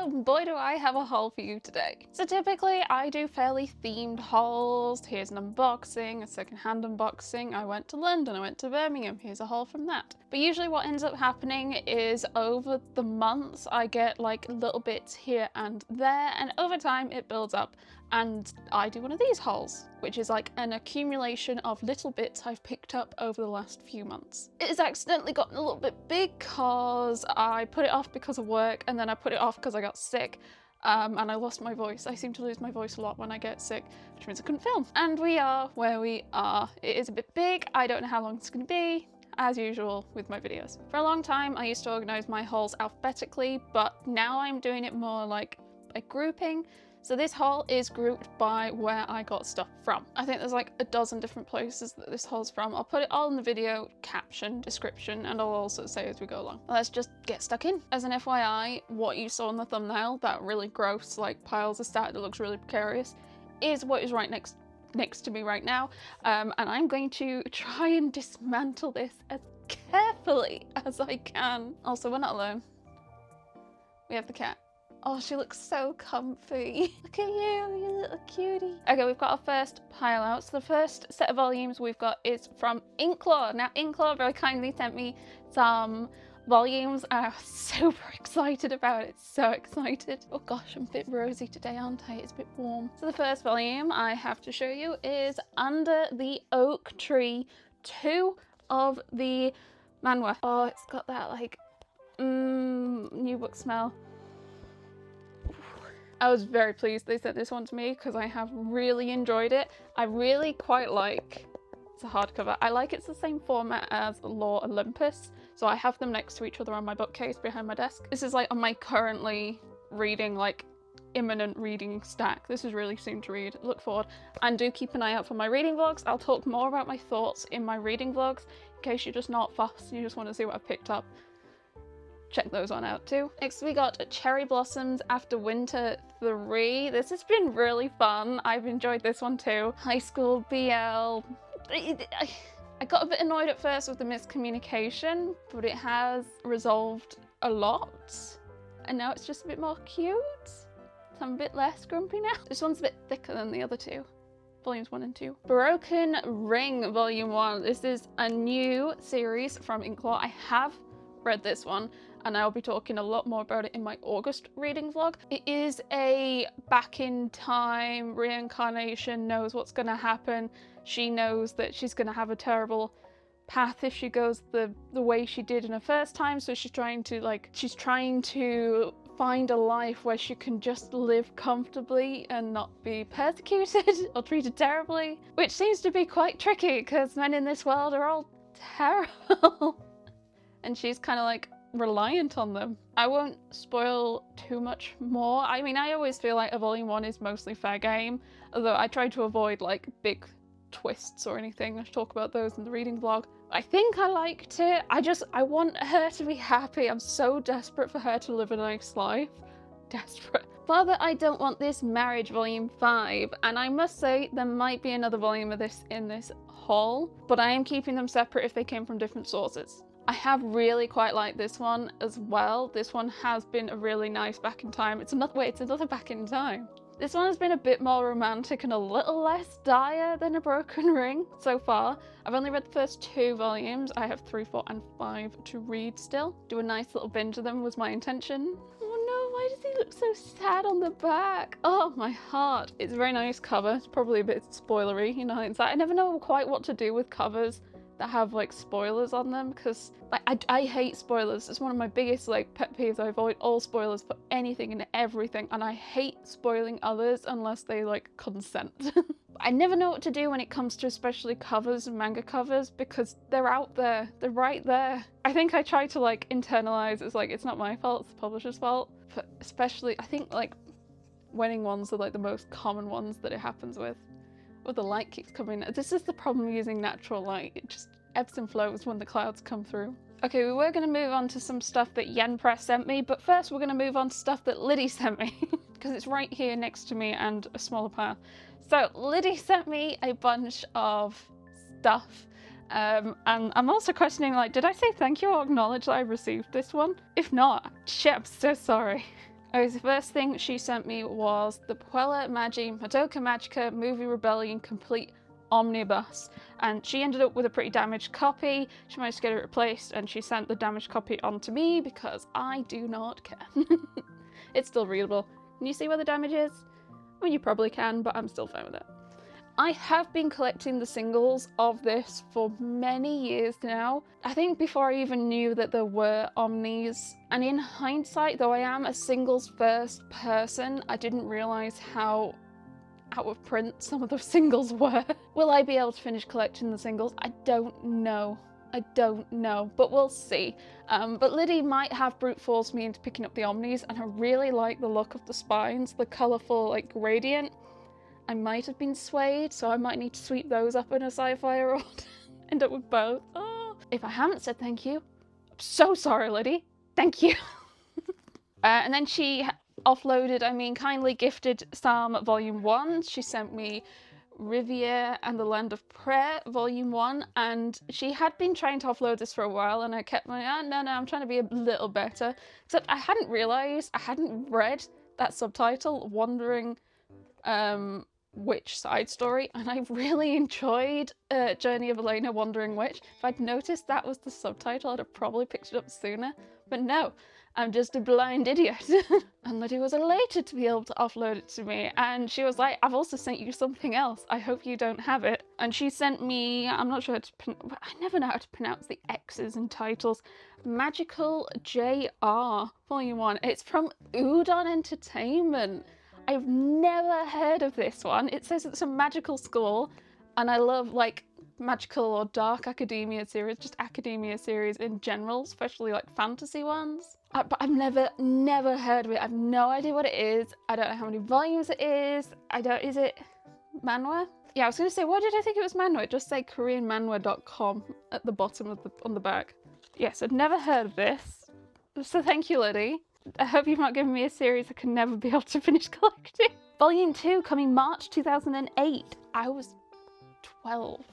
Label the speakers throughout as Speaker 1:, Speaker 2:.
Speaker 1: boy do I have a haul for you today. So typically I do fairly themed hauls. Here's an unboxing, a secondhand unboxing. I went to London, I went to Birmingham, here's a haul from that. But usually what ends up happening is over the months I get like little bits here and there, and over time it builds up and I do one of these hauls, which is like an accumulation of little bits I've picked up over the last few months. It has accidentally gotten a little bit big because I put it off because of work, and then I put it off because I got sick. And I lost my voice. I seem to lose my voice a lot when I get sick, which means I couldn't film. And we are where we are. It is a bit big. I don't know how long it's going to be, as usual with my videos. For a long time, I used to organize my hauls alphabetically, but now I'm doing it more like a grouping. So this haul is grouped by where I got stuff from. I think there's like a dozen different places that this haul's from. I'll put it all in the video caption, description, and I'll also say as we go along. Let's just get stuck in. As an FYI, what you saw in the thumbnail, that really gross like piles of stat that looks really precarious, is what is right next to me right now. And I'm going to try and dismantle this as carefully as I can. Also, we're not alone. We have the cat. Oh, she looks so comfy. Look at you little cutie. Okay, we've got our first pile out. So the first set of volumes we've got is from Inklore. Now, Inklore very kindly sent me some volumes. I'm super excited about it. So excited. Oh gosh, I'm a bit rosy today, aren't I? It's a bit warm. So the first volume I have to show you is Under the Oak Tree 2 of the manhwa. Oh, it's got that like new book smell. I was very pleased they sent this one to me because I have really enjoyed it. I really quite like, it's a hardcover, I like it's the same format as Lore Olympus, so I have them next to each other on my bookcase behind my desk. This is like on my currently reading, like imminent reading stack. This is really soon to read. Look forward, and do keep an eye out for my reading vlogs. I'll talk more about my thoughts in my reading vlogs in case you're just not fussed, you just want to see what I've picked up. Check those on out too. Next we got Cherry Blossoms After Winter 3. This has been really fun. I've enjoyed this one too. High school BL. I got a bit annoyed at first with the miscommunication, but it has resolved a lot. And now it's just a bit more cute. So I'm a bit less grumpy now. This one's a bit thicker than the other two. Volumes 1 and 2. Broken Ring Volume 1. This is a new series from Inklore. I have read this one and I'll be talking a lot more about it in my August reading vlog. It is a back in time reincarnation, knows what's going to happen. She knows that she's going to have a terrible path if she goes the way she did in her first time, so she's trying to find a life where she can just live comfortably and not be persecuted or treated terribly, which seems to be quite tricky because men in this world are all terrible. And she's kind of like reliant on them. I won't spoil too much more. I mean, I always feel like a volume 1 is mostly fair game, although I try to avoid like big twists or anything. I should talk about those in the reading vlog. I think I liked it. I want her to be happy. I'm so desperate for her to live a nice life. Desperate. Father, I Don't Want This Marriage Volume 5, and I must say there might be another volume of this in this haul, but I am keeping them separate if they came from different sources. I have really quite liked this one as well. This one has been a really nice back in time. It's another back in time. This one has been a bit more romantic and a little less dire than A Broken Ring so far. I've only read the first 2 volumes. I have 3, 4, and 5 to read still. Do a nice little binge of them was my intention. Oh no, why does he look so sad on the back? Oh, my heart. It's a very nice cover. It's probably a bit spoilery, you know, I never know quite what to do with covers that have like spoilers on them, because like I hate spoilers. It's one of my biggest like pet peeves. I avoid all spoilers for anything and everything, and I hate spoiling others unless they like consent. I never know what to do when it comes to especially covers and manga covers, because they're out there, they're right there. I think I try to like internalize it's like it's not my fault, it's the publisher's fault. But especially I think like wedding ones are like the most common ones that it happens with. Or the light keeps coming. This is the problem using natural light. It just ebbs and flows when the clouds come through. Okay, we were going to move on to some stuff that Yen Press sent me, but first we're going to move on to stuff that Liddy sent me because it's right here next to me and a smaller pile. So Liddy sent me a bunch of stuff, and I'm also questioning, like, did I say thank you or acknowledge that I received this one? If not, shit, I'm so sorry. Okay, so the first thing she sent me was the Puella Magi Madoka Magica Movie Rebellion Complete Omnibus, and she ended up with a pretty damaged copy. She managed to get it replaced, and she sent the damaged copy on to me because I do not care. It's still readable. Can you see where the damage is? I mean, you probably can, but I'm still fine with it. I have been collecting the singles of this for many years now. I think before I even knew that there were Omnis. And in hindsight, though I am a singles first person, I didn't realise how out of print some of those singles were. Will I be able to finish collecting the singles? I don't know. I don't know, but we'll see. But Liddy might have brute forced me into picking up the Omnis, and I really like the look of the spines, the colourful like gradient. I might have been swayed, so I might need to sweep those up in a SciFier or end up with both. Oh. If I haven't said thank you, I'm so sorry, Liddy. Thank you. And then she offloaded, kindly gifted Psalm Volume 1. She sent me Riviere and the Land of Prayer Volume 1, and she had been trying to offload this for a while, and I kept like, no, I'm trying to be a little better. Except I hadn't realised, I hadn't read that subtitle, wondering which side story, and I really enjoyed Journey of Elena Wandering Witch. If I'd noticed that was the subtitle, I'd have probably picked it up sooner, but no, I'm just a blind idiot. And Liddy was elated to be able to offload it to me, and she was like, I've also sent you something else, I hope you don't have it. And she sent me, I'm not sure how to I never know how to pronounce the X's in titles, Magical JR Volume 1. It's from Udon Entertainment. I've never heard of this one. It says it's a magical school, and I love like magical or dark academia series, just academia series in general, especially like fantasy ones. But I've never heard of it. I've no idea what it is. I don't know how many volumes it is. Is it manhwa? Yeah, I was gonna say, why did I think it was manhwa? It just say koreanmanhwa.com at the bottom on the back. Yes, I'd never heard of this. So thank you, Liddy. I hope you've not given me a series I can never be able to finish collecting. Volume 2 coming March 2008. I was 12.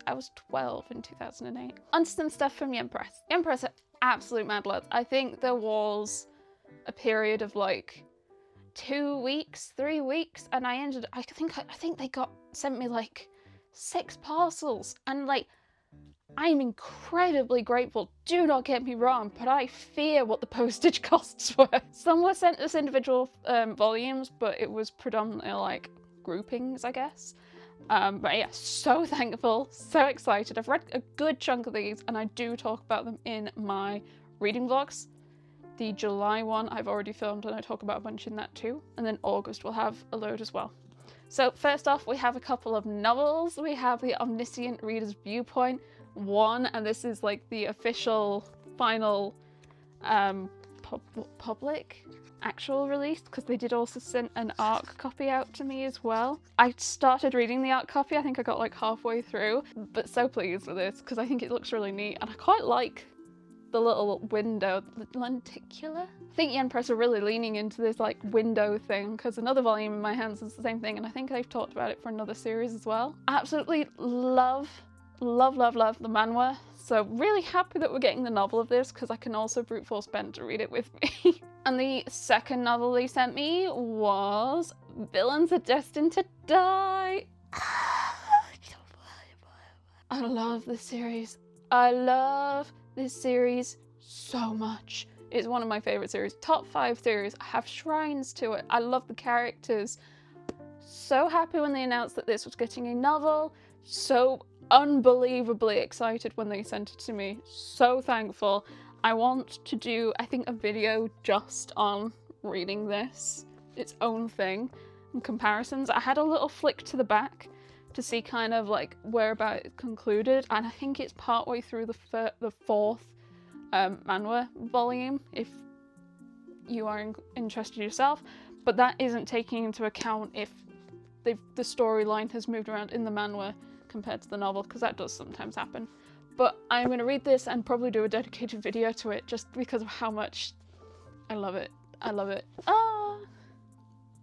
Speaker 1: I was 12 in 2008. On to some stuff from Empress. Empress are absolute mad lads. I think there was a period of like 2 weeks, 3 weeks, and I think they sent me like 6 parcels, and like I'm incredibly grateful, do not get me wrong, but I fear what the postage costs were. Some were sent as individual volumes, but it was predominantly like groupings, I guess. But yeah, so thankful, so excited. I've read a good chunk of these, and I do talk about them in my reading vlogs. The July one I've already filmed, and I talk about a bunch in that too. And then August will have a load as well. So first off, we have a couple of novels. We have the Omniscient Reader's Viewpoint 1, and this is like the official final public actual release, because they did also send an ARC copy out to me as well. I started reading the ARC copy, I think I got like halfway through, but so pleased with this because I think it looks really neat, and I quite like the little window, the lenticular. I think Yen Press are really leaning into this like window thing, because another volume in my hands is the same thing, and I think they've talked about it for another series as well. Absolutely love the manhwa. So really happy that we're getting the novel of this, because I can also brute force Ben to read it with me. And the second novel they sent me was Villains Are Destined to Die. I love this series. I love this series so much. It's one of my favorite series. Top 5 series. I have shrines to it. I love the characters. So happy when they announced that this was getting a novel. So unbelievably excited when they sent it to me. So thankful. I want to do, I think, a video just on reading this, its own thing, and comparisons. I had a little flick to the back to see kind of like whereabout it concluded, and I think it's partway through the 4th manhwa volume, if you are interested yourself, but that isn't taking into account if the storyline has moved around in the manhwa compared to the novel, because that does sometimes happen. But I'm going to read this and probably do a dedicated video to it just because of how much I love it. I love it. Ah!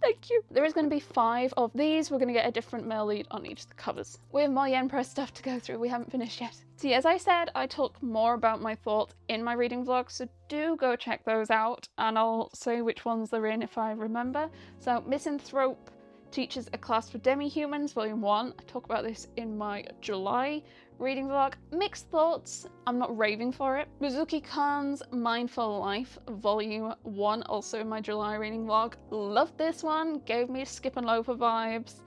Speaker 1: Thank you. There is going to be 5 of these. We're going to get a different male lead on each of the covers. We have more Yen Press stuff to go through. We haven't finished yet. See, as I said, I talk more about my thoughts in my reading vlogs, so do go check those out, and I'll say which ones they're in if I remember. So, Misanthrope teaches a class for demi-humans, volume 1. I talk about this in my July reading vlog. Mixed thoughts, I'm not raving for it. Mizuki Kan's Mindful Life, volume 1, also in my July reading vlog. Loved this one, gave me Skip and Loafer vibes.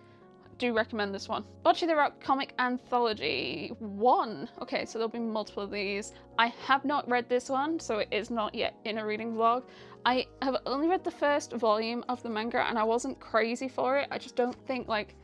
Speaker 1: Do recommend this one. Bocce the Rock Comic Anthology 1. Okay, so there'll be multiple of these. I have not read this one, so it is not yet in a reading vlog. I have only read the first volume of the manga and I wasn't crazy for it. I just don't think, like,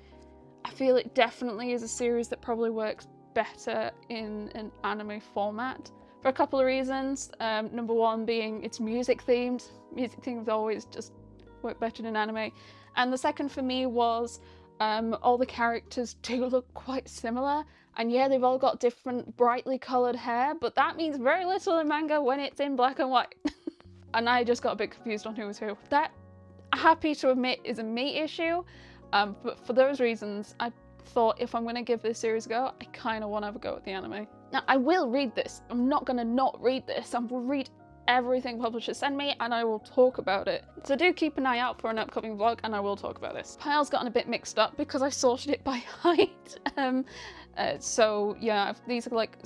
Speaker 1: I feel it definitely is a series that probably works better in an anime format for a couple of reasons. Number one being it's music themed. Music themes always just work better in anime. And the second for me was all the characters do look quite similar, and yeah, they've all got different brightly coloured hair, but that means very little in manga when it's in black and white. And I just got a bit confused on who was who. That, happy to admit, is a me issue, but for those reasons, I thought if I'm going to give this series a go, I kind of want to have a go at the anime. Now, I will read this. I'm not going to not read this. I will read everything publishers send me and I will talk about it. So do keep an eye out for an upcoming vlog and I will talk about this. Pile's gotten a bit mixed up because I sorted it by height. So yeah, these are like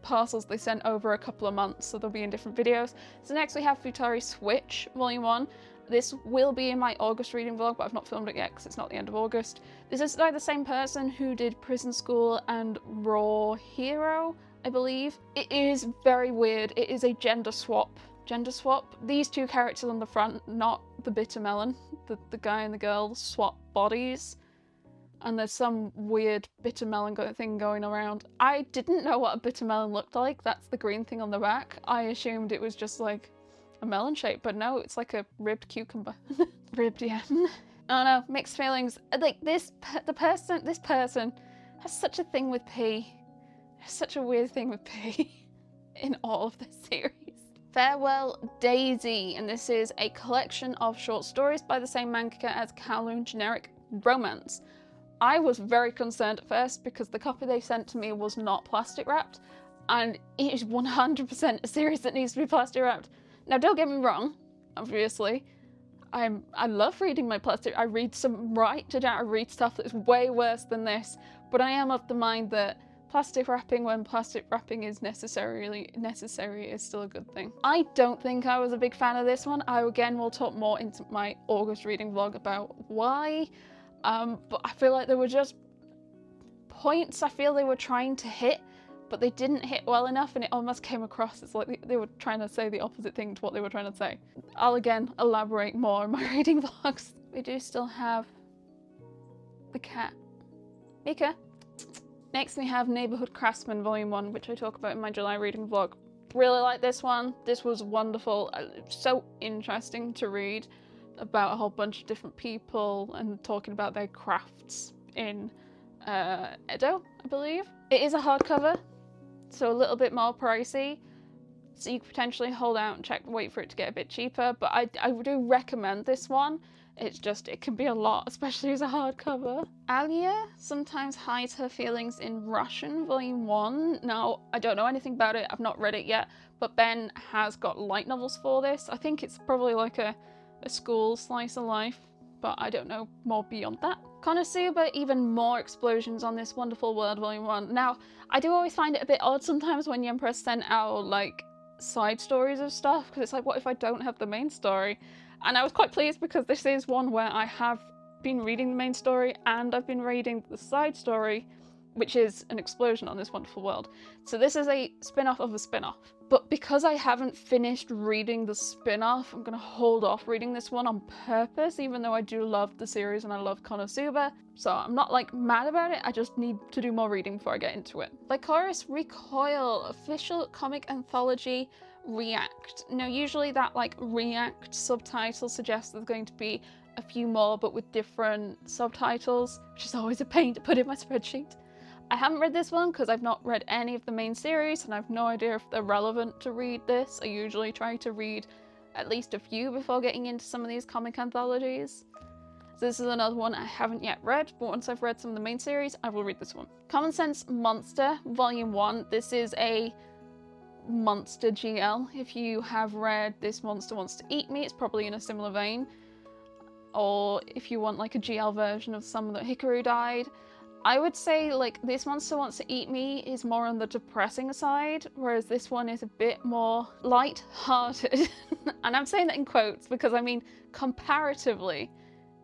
Speaker 1: parcels they sent over a couple of months, so they'll be in different videos. So next we have Futari Switch, volume 1. This will be in my August reading vlog, but I've not filmed it yet because it's not the end of August. This is by the same person who did Prison School and Raw Hero, I believe. It is very weird. It is a gender swap. These two characters on the front, not the bitter melon. The guy and the girl swap bodies. And there's some weird bitter melon thing going around. I didn't know what a bitter melon looked like. That's the green thing on the back. I assumed it was just like a melon shape, but no, it's like a ribbed cucumber. Ribbed, yeah. I don't know, mixed feelings. Like this person has such a thing with P. Such a weird thing with P in all of this series. Farewell Daisy, and this is a collection of short stories by the same mangaka as Kowloon Generic Romance. I was very concerned at first because the copy they sent to me was not plastic wrapped, and it is 100% a series that needs to be plastic wrapped. Now don't get me wrong, obviously, I love reading my plastic. I read some I read stuff that's way worse than this, but I am of the mind that plastic wrapping, when plastic wrapping is necessary, is still a good thing. I don't think I was a big fan of this one. I again will talk more into my August reading vlog about why, but I feel like there were just points I feel they were trying to hit, but they didn't hit well enough, and it almost came across as like they were trying to say the opposite thing to what they were trying to say. I'll again elaborate more in my reading vlogs. We do still have the cat. Mika. Next we have Neighborhood Craftsman Volume 1, which I talk about in my July reading vlog. Really like this one. This was wonderful. So interesting to read about a whole bunch of different people and talking about their crafts in Edo, I believe. It is a hardcover, so a little bit more pricey. So you could potentially hold out and wait for it to get a bit cheaper, but I do recommend this one. It's just, it can be a lot, especially as a hardcover. Alia sometimes hides her feelings in Russian, Volume 1. Now, I don't know anything about it, I've not read it yet, but Ben has got light novels for this. I think it's probably like a school slice of life, but I don't know more beyond that. Konosuba, even more explosions on this wonderful world, Volume 1. Now, I do always find it a bit odd sometimes when Yen Press sent out, like, side stories of stuff, because it's like, what if I don't have the main story? And I was quite pleased because this is one where I have been reading the main story and I've been reading the side story, which is an explosion on this wonderful world. So this is a spin-off of a spin-off. But because I haven't finished reading the spin-off, I'm going to hold off reading this one on purpose, even though I do love the series and I love Konosuba. So I'm not like mad about it, I just need to do more reading before I get into it. Lycoris Recoil, official comic anthology React. Now usually that like React subtitle suggests there's going to be a few more but with different subtitles, which is always a pain to put in my spreadsheet. I haven't read this one because I've not read any of the main series and I have no idea if they're relevant to read this. I usually try to read at least a few before getting into some of these comic anthologies. So this is another one I haven't yet read, but once I've read some of the main series, I will read this one. Common Sense Monster, Volume 1. This is a monster GL. If you have read This Monster Wants to Eat Me, it's probably in a similar vein. Or if you want like a GL version of Summer That Hikaru Died, I would say like This Monster Wants to Eat Me is more on the depressing side, whereas this one is a bit more light-hearted. And I'm saying that in quotes because I mean comparatively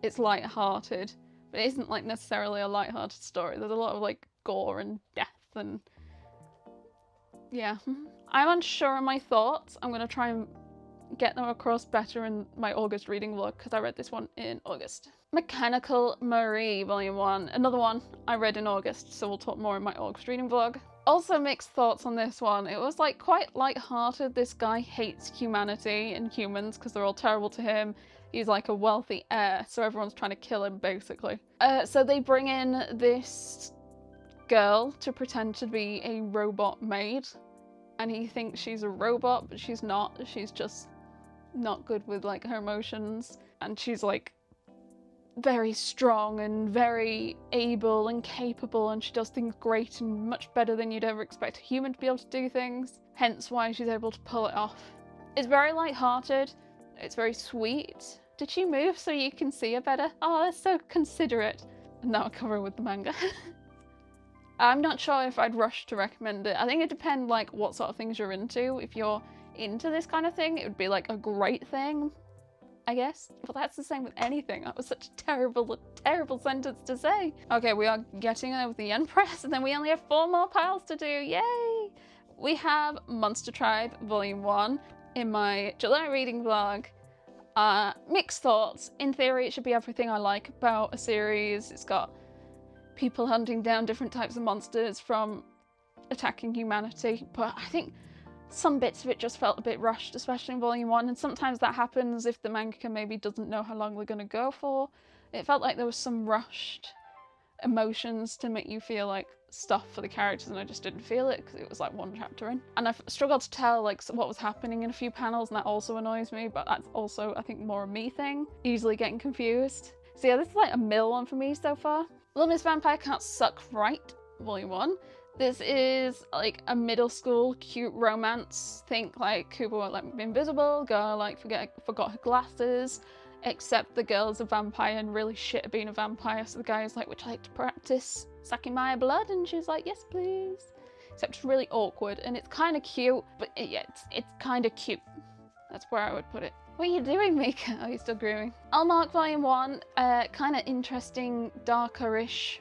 Speaker 1: it's light-hearted, but it isn't like necessarily a light-hearted story. There's a lot of like gore and death and yeah. I'm unsure of my thoughts. I'm gonna try and get them across better in my August reading vlog because I read this one in August. Mechanical Marie, Volume 1. Another one I read in August, so we'll talk more in my August reading vlog. Also mixed thoughts on this one. It was like quite light-hearted. This guy hates humanity and humans because they're all terrible to him. He's like a wealthy heir, so everyone's trying to kill him basically. So they bring in this girl to pretend to be a robot maid, and he thinks she's a robot, but she's not. She's just not good with like her emotions, and she's like very strong and very able and capable, and she does things great and much better than you'd ever expect a human to be able to do things, hence why she's able to pull it off. It's very light-hearted, it's very sweet. Did she move so you can see her better? Oh, that's so considerate. And now I'll cover with the manga. I'm not sure if I'd rush to recommend it. I think it depends like what sort of things you're into. If you're into this kind of thing, it would be like a great thing, I guess. But that's the same with anything. That was such a terrible, terrible sentence to say. Okay, we are getting there with the yen press, and then we only have 4 more piles to do. Yay! We have Monster Tribe Volume 1 in my July reading vlog. Mixed thoughts. In theory, it should be everything I like about a series. It's got people hunting down different types of monsters from attacking humanity, but I think some bits of it just felt a bit rushed, especially in Volume 1, and sometimes that happens if the mangaka maybe doesn't know how long they're going to go for. It felt like there was some rushed emotions to make you feel like stuff for the characters, and I just didn't feel it because it was like 1 chapter in. And I've struggled to tell like what was happening in a few panels, and that also annoys me, but that's also I think more a me thing, easily getting confused. So yeah, this is like a middle one for me so far. Little Miss Vampire Can't Suck Right, Volume 1. This is like a middle school cute romance. Think like Kubo won't let me be invisible, girl like forgot her glasses, except the girl's a vampire and really shit at being a vampire, so the guy is like, would you like to practice sucking my blood? And she's like, yes please. Except it's really awkward and it's kind of cute, but yeah, it's kind of cute. That's where I would put it. What are you doing, Mika? Oh, you're still grooving. Almark Volume 1, kind of interesting, darker-ish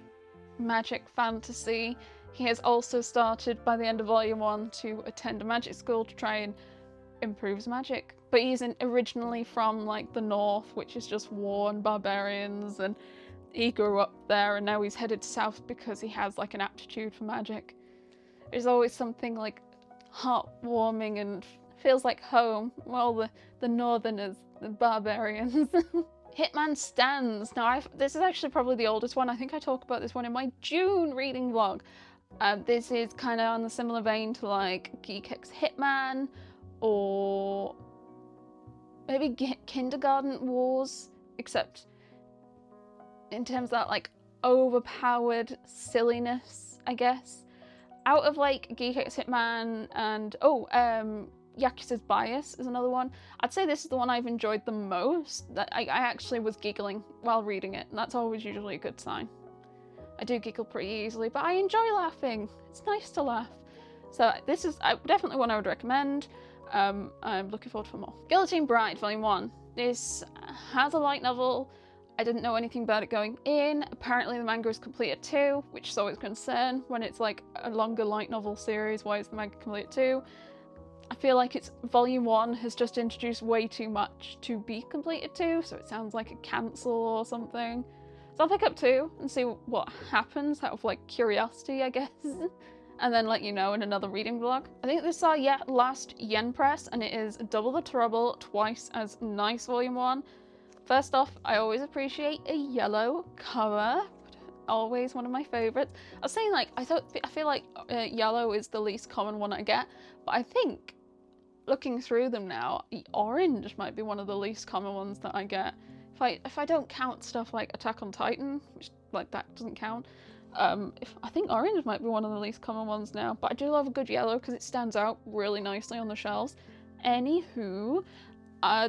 Speaker 1: magic fantasy. He has also started, by the end of Volume 1, to attend a magic school to try and improve his magic. But he's originally from, like, the north, which is just war and barbarians, and he grew up there, and now he's headed south because he has, like, an aptitude for magic. There's always something, like, heartwarming and feels like home. Well, the northerners, the barbarians. Hitman Stands. Now, this is actually probably the oldest one. I think I talked about this one in my June reading vlog. This is kind of on the similar vein to like Geek X Hitman, or maybe Kindergarten Wars, except in terms of that like overpowered silliness, I guess. Out of like Geek X Hitman and Yakuza's Bias is another one. I'd say this is the one I've enjoyed the most. That I actually was giggling while reading it, and that's always usually a good sign. I do giggle pretty easily, but I enjoy laughing. It's nice to laugh. So this is definitely one I would recommend. I'm looking forward for more. Guillotine Bride Volume 1. This has a light novel. I didn't know anything about it going in. Apparently the manga is complete at 2, which is always a concern when it's like a longer light novel series. Why is the manga complete at 2? I feel like it's Volume 1 has just introduced way too much to be completed to, so it sounds like a cancel or something. So I'll pick up 2 and see what happens out of like curiosity, I guess, and then let you know in another reading vlog. I think this is our last yen press, and it is Double the Trouble, Twice as Nice Volume 1. First off, I always appreciate a yellow cover. Always one of my favorites. I was saying like, I feel like yellow is the least common one I get, but I think looking through them now, orange might be one of the least common ones that I get. if I don't count stuff like Attack on Titan, which like that doesn't count. I think orange might be one of the least common ones now, but I do love a good yellow because it stands out really nicely on the shelves. Anywho,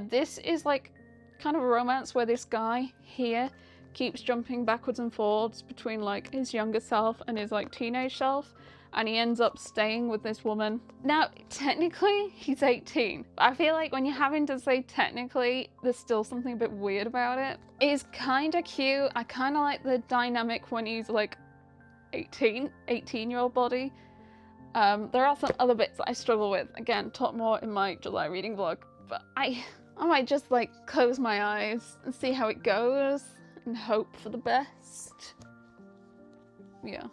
Speaker 1: this is like kind of a romance where this guy here keeps jumping backwards and forwards between like his younger self and his like teenage self, and he ends up staying with this woman. Now, technically, he's 18. I feel like when you're having to say technically, there's still something a bit weird about it. It's kind of cute. I kind of like the dynamic when he's like 18-year-old body. There are some other bits that I struggle with. Again, talk more in my July reading vlog, but I might just like close my eyes and see how it goes and hope for the best. Yeah.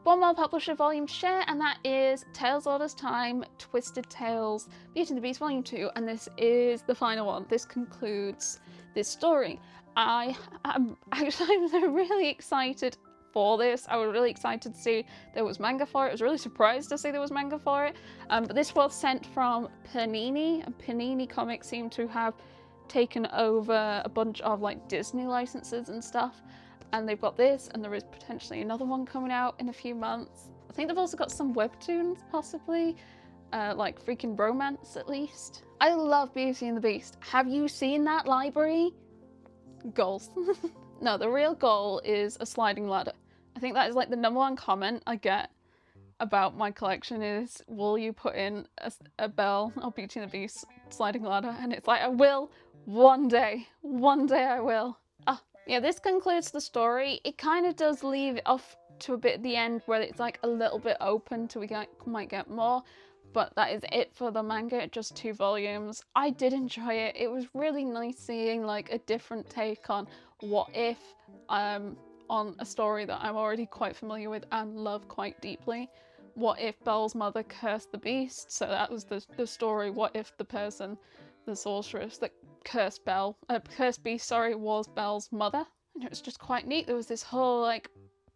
Speaker 1: One more publisher volume to share, and that is Tales Orders Time, Twisted Tales, Beauty and the Beast Volume 2, and this is the final one. This concludes this story. I'm really excited for this. I was really excited to see there was manga for it. I was really surprised to see there was manga for it. But this was sent from Panini, and Panini Comics seem to have taken over a bunch of like Disney licenses and stuff. And they've got this, and there is potentially another one coming out in a few months. I think they've also got some webtoons, possibly, like Freaking Romance at least. I love Beauty and the Beast. Have you seen that library? Goals. No, the real goal is a sliding ladder. I think that is like the #1 comment I get about my collection is, will you put in a Belle or Beauty and the Beast sliding ladder? And it's like, I will one day. One day I will. Yeah, this concludes the story. It kind of does leave it off to a bit at the end where it's like a little bit open till we might get more, but that is it for the manga, just 2 volumes. I did enjoy it. It was really nice seeing like a different take on what if, on a story that I'm already quite familiar with and love quite deeply. What if Belle's mother cursed the beast? So that was the story. What if the person, the sorceress that cursed Beast, was Belle's mother? And it was just quite neat. There was this whole like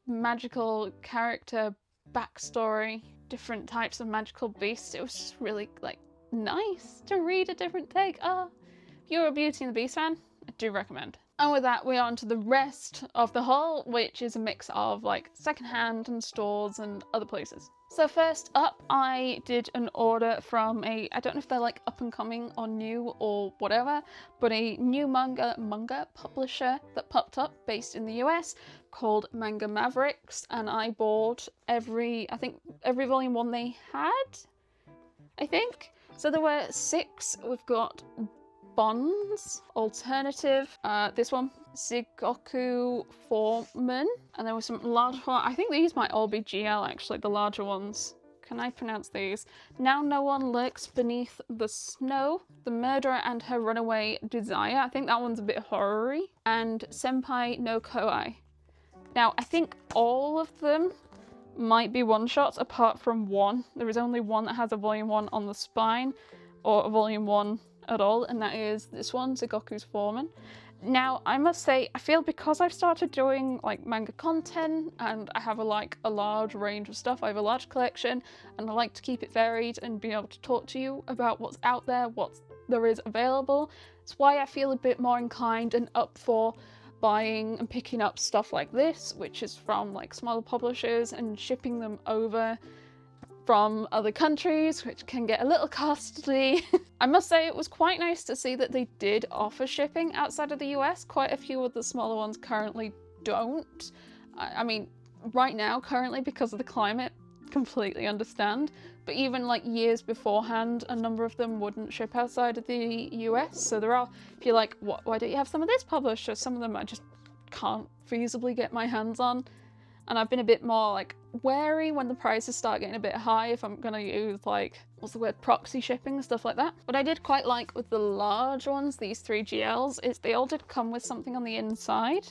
Speaker 1: magical character backstory, different types of magical beasts. It was just really like nice to read a different take. If you're a Beauty and the Beast fan, I do recommend. And with that, we're on to the rest of the haul, which is a mix of like secondhand and stores and other places. So first up, I did an order from I don't know if they're like up and coming or new or whatever, but a new manga publisher that popped up based in the US called Manga Mavericks, and I bought every volume 1 they had, I think. So there were 6. We've got Bonds, Alternative, this one, Zigoku Foreman, and there was some large one. I think these might all be GL actually, the larger ones. Can I pronounce these? Now No One Lurks Beneath the Snow, The Murderer and Her Runaway Desire. I think that one's a bit horror-y. And Senpai no Koai. Now, I think all of them might be one-shots apart from one. There is only one that has a volume 1 on the spine, or a volume 1 at all, and that is this one, Zigoku's Foreman. Now, I must say, I feel because I've started doing like manga content and I have a large range of stuff, I have a large collection, and I like to keep it varied and be able to talk to you about what's out there, what there is available. It's why I feel a bit more inclined and up for buying and picking up stuff like this, which is from like smaller publishers, and shipping them over from other countries, which can get a little costly. I must say it was quite nice to see that they did offer shipping outside of the US. Quite a few of the smaller ones currently don't. I mean, right now, currently, because of the climate, completely understand. But even like years beforehand, a number of them wouldn't ship outside of the US. So there are, if you're like, why don't you have some of this published? Or some of them I just can't feasibly get my hands on. And I've been a bit more like wary when the prices start getting a bit high if I'm gonna use like, what's the word, proxy shipping, stuff like that. What I did quite like with the large ones, these 3 GLs, is they all did come with something on the inside.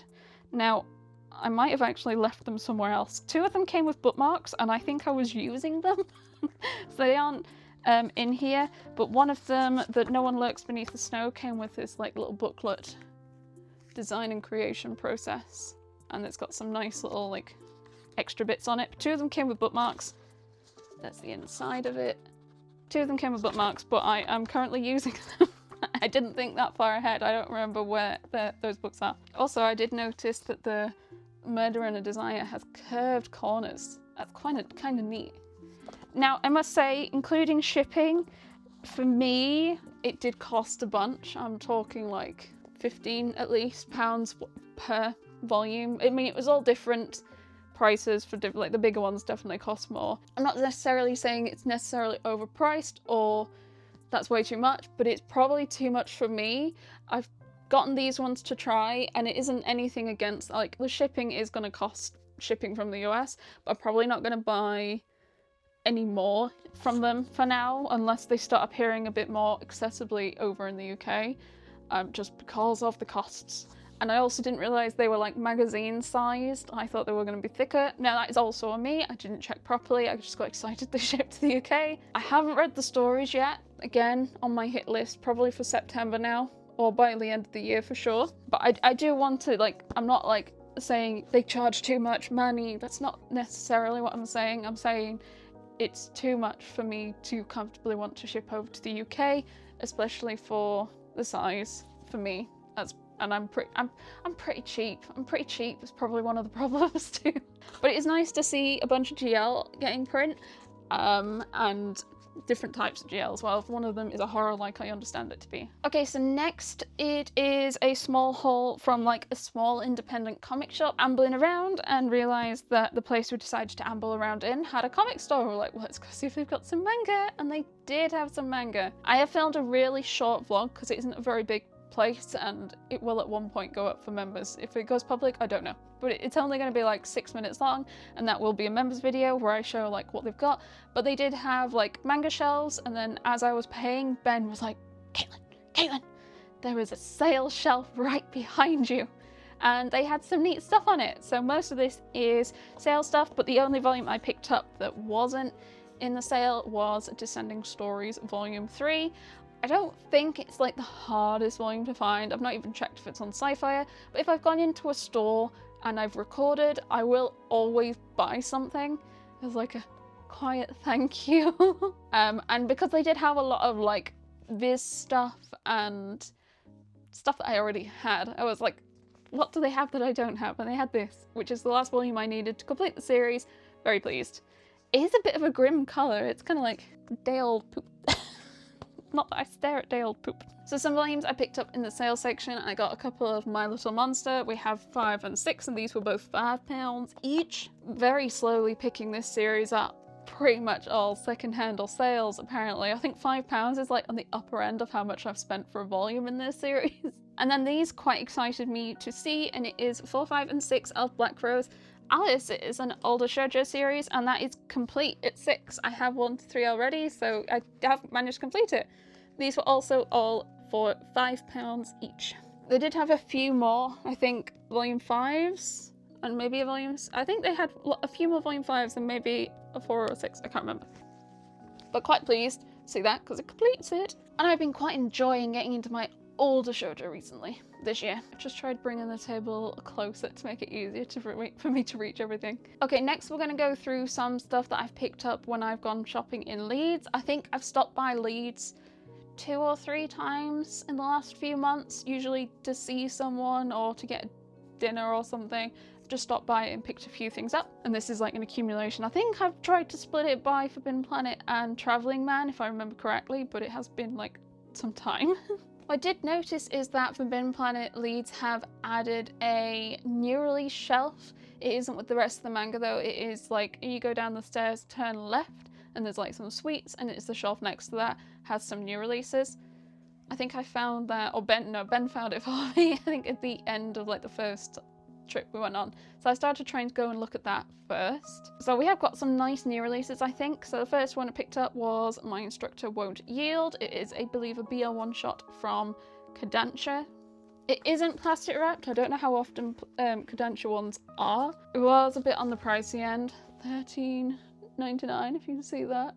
Speaker 1: Now, I might have actually left them somewhere else. 2 of them came with bookmarks, and I think I was using them. So they aren't in here, but one of them, that No One Lurks Beneath the Snow, came with this like little booklet design and creation process, and it's got some nice little like extra bits on it. 2 of them came with bookmarks. That's the inside of it. 2 of them came with bookmarks, but I am currently using them I didn't think that far ahead. I don't remember where those books are. Also, I did notice that the Murder and a Desire has curved corners. That's kind of neat. Now, I must say, including shipping, for me, it did cost a bunch. I'm talking like 15 at least pounds per volume. I mean, it was all different prices for different, like the bigger ones definitely cost more. I'm not necessarily saying it's necessarily overpriced or that's way too much, but it's probably too much for me. I've gotten these ones to try, and it isn't anything against, like, the shipping is going to cost shipping from the US, but I'm probably not going to buy any more from them for now, unless they start appearing a bit more accessibly over in the UK, just because of the costs. And I also didn't realise they were like magazine sized. I thought they were going to be thicker. Now that is also on me. I didn't check properly. I just got excited they shipped to the UK. I haven't read the stories yet. Again, on my hit list, probably for September now, or by the end of the year for sure. But I do want to, like, I'm not like saying they charge too much money. That's not necessarily what I'm saying. I'm saying it's too much for me to comfortably want to ship over to the UK, especially for the size for me. And I'm pretty cheap. I'm pretty cheap. It's probably one of the problems too. But it is nice to see a bunch of GL getting print, and different types of GL as well. One of them is a horror, like I understand it to be. Okay, so next it is a small haul from like a small independent comic shop. Ambling around and realised that the place we decided to amble around in had a comic store. We're like, well, let's go see if they've got some manga, and they did have some manga. I have filmed a really short vlog because it isn't a very big place, and it will at one point go up for members. If it goes public, I don't know, but it's only going to be like 6 minutes long, and that will be a members video where I show like what they've got. But they did have like manga shelves, and then as I was paying, Ben was like, Caitlin, there is a sale shelf right behind you, and they had some neat stuff on it. So most of this is sale stuff, but the only volume I picked up that wasn't in the sale was Descending Stories Volume 3. I don't think it's like the hardest volume to find. I've not even checked if it's on SciFier, but if I've gone into a store and I've recorded, I will always buy something as like a quiet thank you. And because they did have a lot of like Viz stuff and stuff that I already had, I was like, what do they have that I don't have? And they had this, which is the last volume I needed to complete the series. Very pleased. It is a bit of a grim colour. It's kind of like day old poop. Not that I stare at day old poop. So some volumes I picked up in the sale section. I got a couple of My Little Monster. We have 5 and 6, and these were both £5 each. Very slowly picking this series up. Pretty much all secondhand or sales, apparently. I think £5 is like on the upper end of how much I've spent for a volume in this series. And then these quite excited me to see, and it is 4, 5, and 6 of Black Rose. Alice is an older shoujo series, and that is complete. It's 6. I have 1 to 3 already, so I have managed to complete it. These were also all for £5 each. They did have a few more, I think volume 5s, and maybe a volume... I think they had a few more volume 5s and maybe a 4 or 6, I can't remember. But quite pleased to see that, because it completes it. And I've been quite enjoying getting into my older shoujo recently, this year. I just tried bringing the table closer to make it easier for me to reach everything. Okay, next we're going to go through some stuff that I've picked up when I've gone shopping in Leeds. I think I've stopped by Leeds 2 or 3 times in the last few months, usually to see someone or to get dinner or something. I've just stopped by and picked a few things up, and this is like an accumulation. I think I've tried to split it by Forbidden Planet and Travelling Man, if I remember correctly, but it has been like some time. What I did notice is that Forbidden Planet Leeds have added a new release shelf. It isn't with the rest of the manga though. It is like you go down the stairs, turn left, and there's like some suites, and it's the shelf next to that has some new releases. I think I found that, or Ben found it for me, I think at the end of like the first trip we went on. So I started trying to go and look at that first. So we have got some nice new releases, I think. So the first one I picked up was My Instructor Won't Yield. It is, I believe, a BL one-shot from Kodansha. It isn't plastic wrapped. I don't know how often Kodansha ones are. It was a bit on the pricey end, $13.99 if you can see that.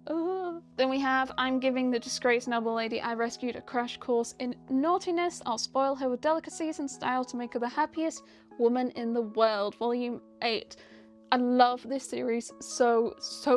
Speaker 1: Then we have I'm Giving the Disgraced Noble Lady I Rescued a Crash Course in Naughtiness. I'll spoil her with delicacies and style to make her the happiest woman in the world. Volume 8. I love this series so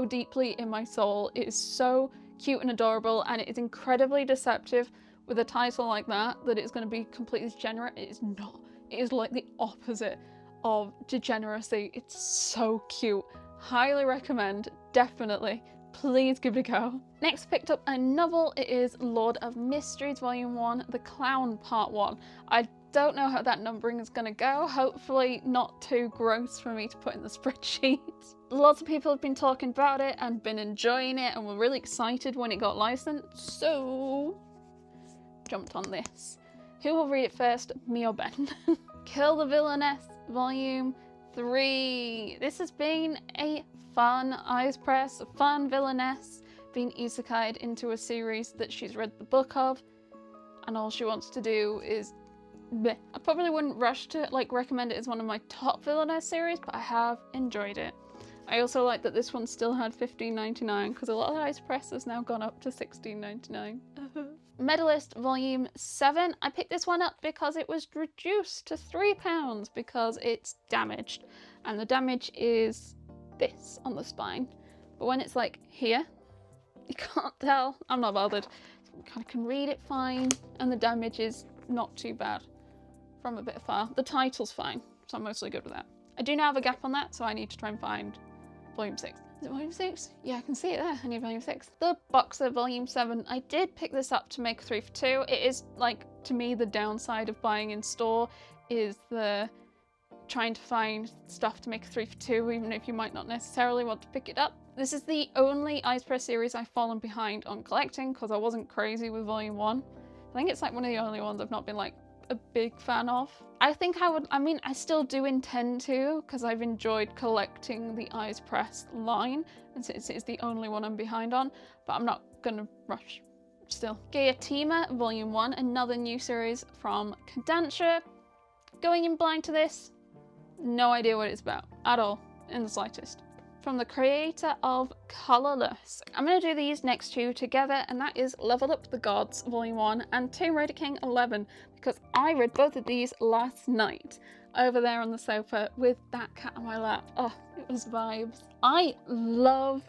Speaker 1: deeply in my soul. It is so cute and adorable, and it is incredibly deceptive with a title like that it's going to be completely degenerate. It is not. It is like the opposite of degeneracy. It's so cute. Highly recommend, definitely. Please give it a go. Next, picked up a novel. It is Lord of Mysteries Volume 1, The Clown Part 1. I don't know how that numbering is going to go. Hopefully not too gross for me to put in the spreadsheet. Lots of people have been talking about it and been enjoying it and were really excited when it got licensed, so jumped on this. Who will read it first, me or Ben? Kill the Villainess Volume 3. This has been a fun eyes press, a fun villainess being isekai'd into a series that she's read the book of, and all she wants to do is bleh. I probably wouldn't rush to recommend it as one of my top villainess series, but I have enjoyed it. I also like that this one still had $15.99 because a lot of eyes press has now gone up to $16.99. Medalist Volume 7. I picked this one up because it was reduced to £3 because it's damaged, and the damage is this on the spine, but when it's like here, you can't tell. I'm not bothered. I can read it fine, and the damage is not too bad from a bit far. The title's fine, so I'm mostly good with that. I do now have a gap on that, so I need to try and find Volume 6. Is it Volume 6? Yeah, I can see it there. I need Volume 6. The Boxer Volume 7. I did pick this up to make a 3 for 2. It is, to me, the downside of buying in store is the trying to find stuff to make a 3 for 2, even if you might not necessarily want to pick it up. This is the only Eyes Press series I've fallen behind on collecting because I wasn't crazy with Volume 1. I think it's one of the only ones I've not been a big fan of. I think I still do intend to because I've enjoyed collecting the Eyes Press line, and it's the only one I'm behind on, but I'm not gonna rush still. Caketinz Volume 1, another new series from Kodansha. Going in blind to this, no idea what it's about at all, in the slightest. From the creator of Colorless. I'm going to do these next two together, and that is Level Up the Gods Volume 1 and Tomb Raider King 11, because I read both of these last night over there on the sofa with that cat on my lap. Oh, it was vibes. I love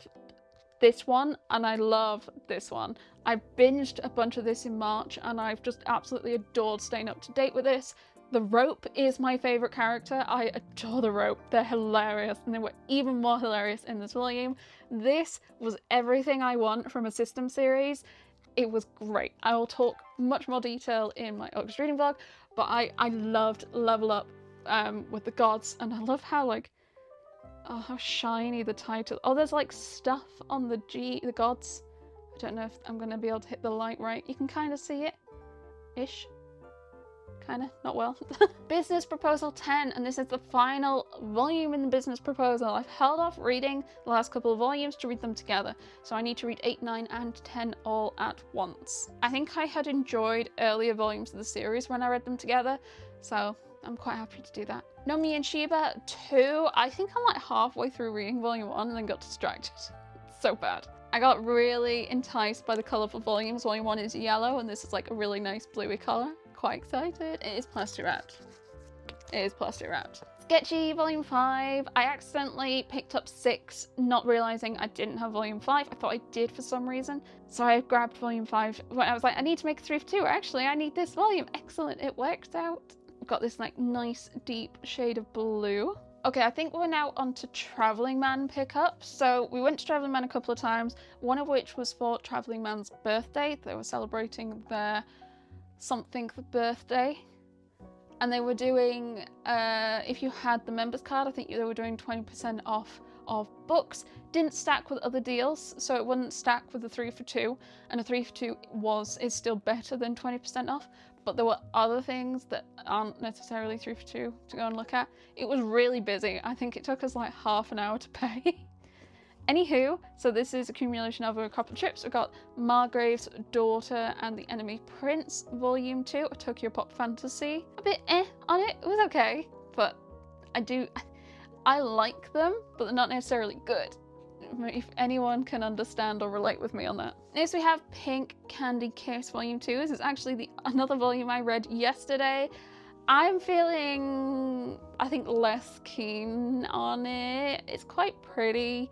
Speaker 1: this one and I love this one. I binged a bunch of this in March and I've just absolutely adored staying up to date with this. The Rope is my favourite character. I adore the Rope. They're hilarious, and they were even more hilarious in this volume. This was everything I want from a system series. It was great. I will talk much more detail in my August reading vlog, but I loved Level Up with the gods, and I love how oh, how shiny the title. Oh, there's stuff on the gods. I don't know if I'm gonna be able to hit the light right. You can kind of see it, ish. Kinda, not well. Business Proposal 10, and this is the final volume in the Business Proposal. I've held off reading the last couple of volumes to read them together, so I need to read 8, 9, and 10 all at once. I think I had enjoyed earlier volumes of the series when I read them together, so I'm quite happy to do that. Nomi and Shiba 2, I think I'm halfway through reading volume 1 and then got distracted. It's so bad. I got really enticed by the colourful volumes. Volume 1 is yellow, and this is a really nice bluey colour. Quite excited. It is plastic wrapped. It is plastic wrapped. Sketchy Volume 5. I accidentally picked up 6, not realising I didn't have Volume 5. I thought I did for some reason. So I grabbed Volume 5 when I was I need to make a 3 for 2. Actually, I need this volume. Excellent. It worked out. I've got this nice deep shade of blue. Okay, I think we're now on to Travelling Man pickups. So we went to Travelling Man a couple of times, one of which was for Travelling Man's birthday. They were celebrating their something for birthday, and they were doing if you had the members card, I think they were doing 20% off of books. Didn't stack with other deals, so it wouldn't stack with the 3 for 2, and a 3 for 2 is still better than 20% off, but there were other things that aren't necessarily 3 for 2 to go and look at. It was really busy. I think it took us half an hour to pay. Anywho, so this is accumulation over a couple of trips. We've got Margrave's Daughter and the Enemy Prince Volume 2, a Tokyo Pop Fantasy. A bit on it. It was okay, but I like them, but they're not necessarily good. If anyone can understand or relate with me on that. Next we have Pink Candy Kiss Volume 2. This is actually another volume I read yesterday. I'm feeling, I think, less keen on it. It's quite pretty.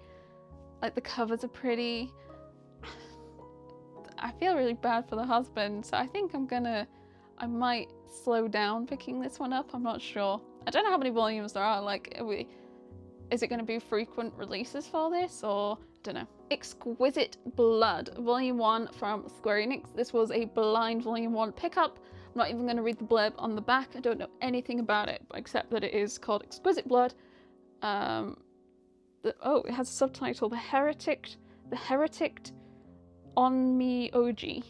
Speaker 1: The covers are pretty. I feel really bad for the husband, so I think I might slow down picking this one up. I'm not sure. I don't know how many volumes there are. Like, is it going to be frequent releases for this, or I don't know. Exquisite Blood, Volume 1 from Square Enix. This was a blind Volume 1 pickup. I'm not even going to read the blurb on the back. I don't know anything about it, except that it is called Exquisite Blood. Oh, it has a subtitle, The Heretic on Me OG.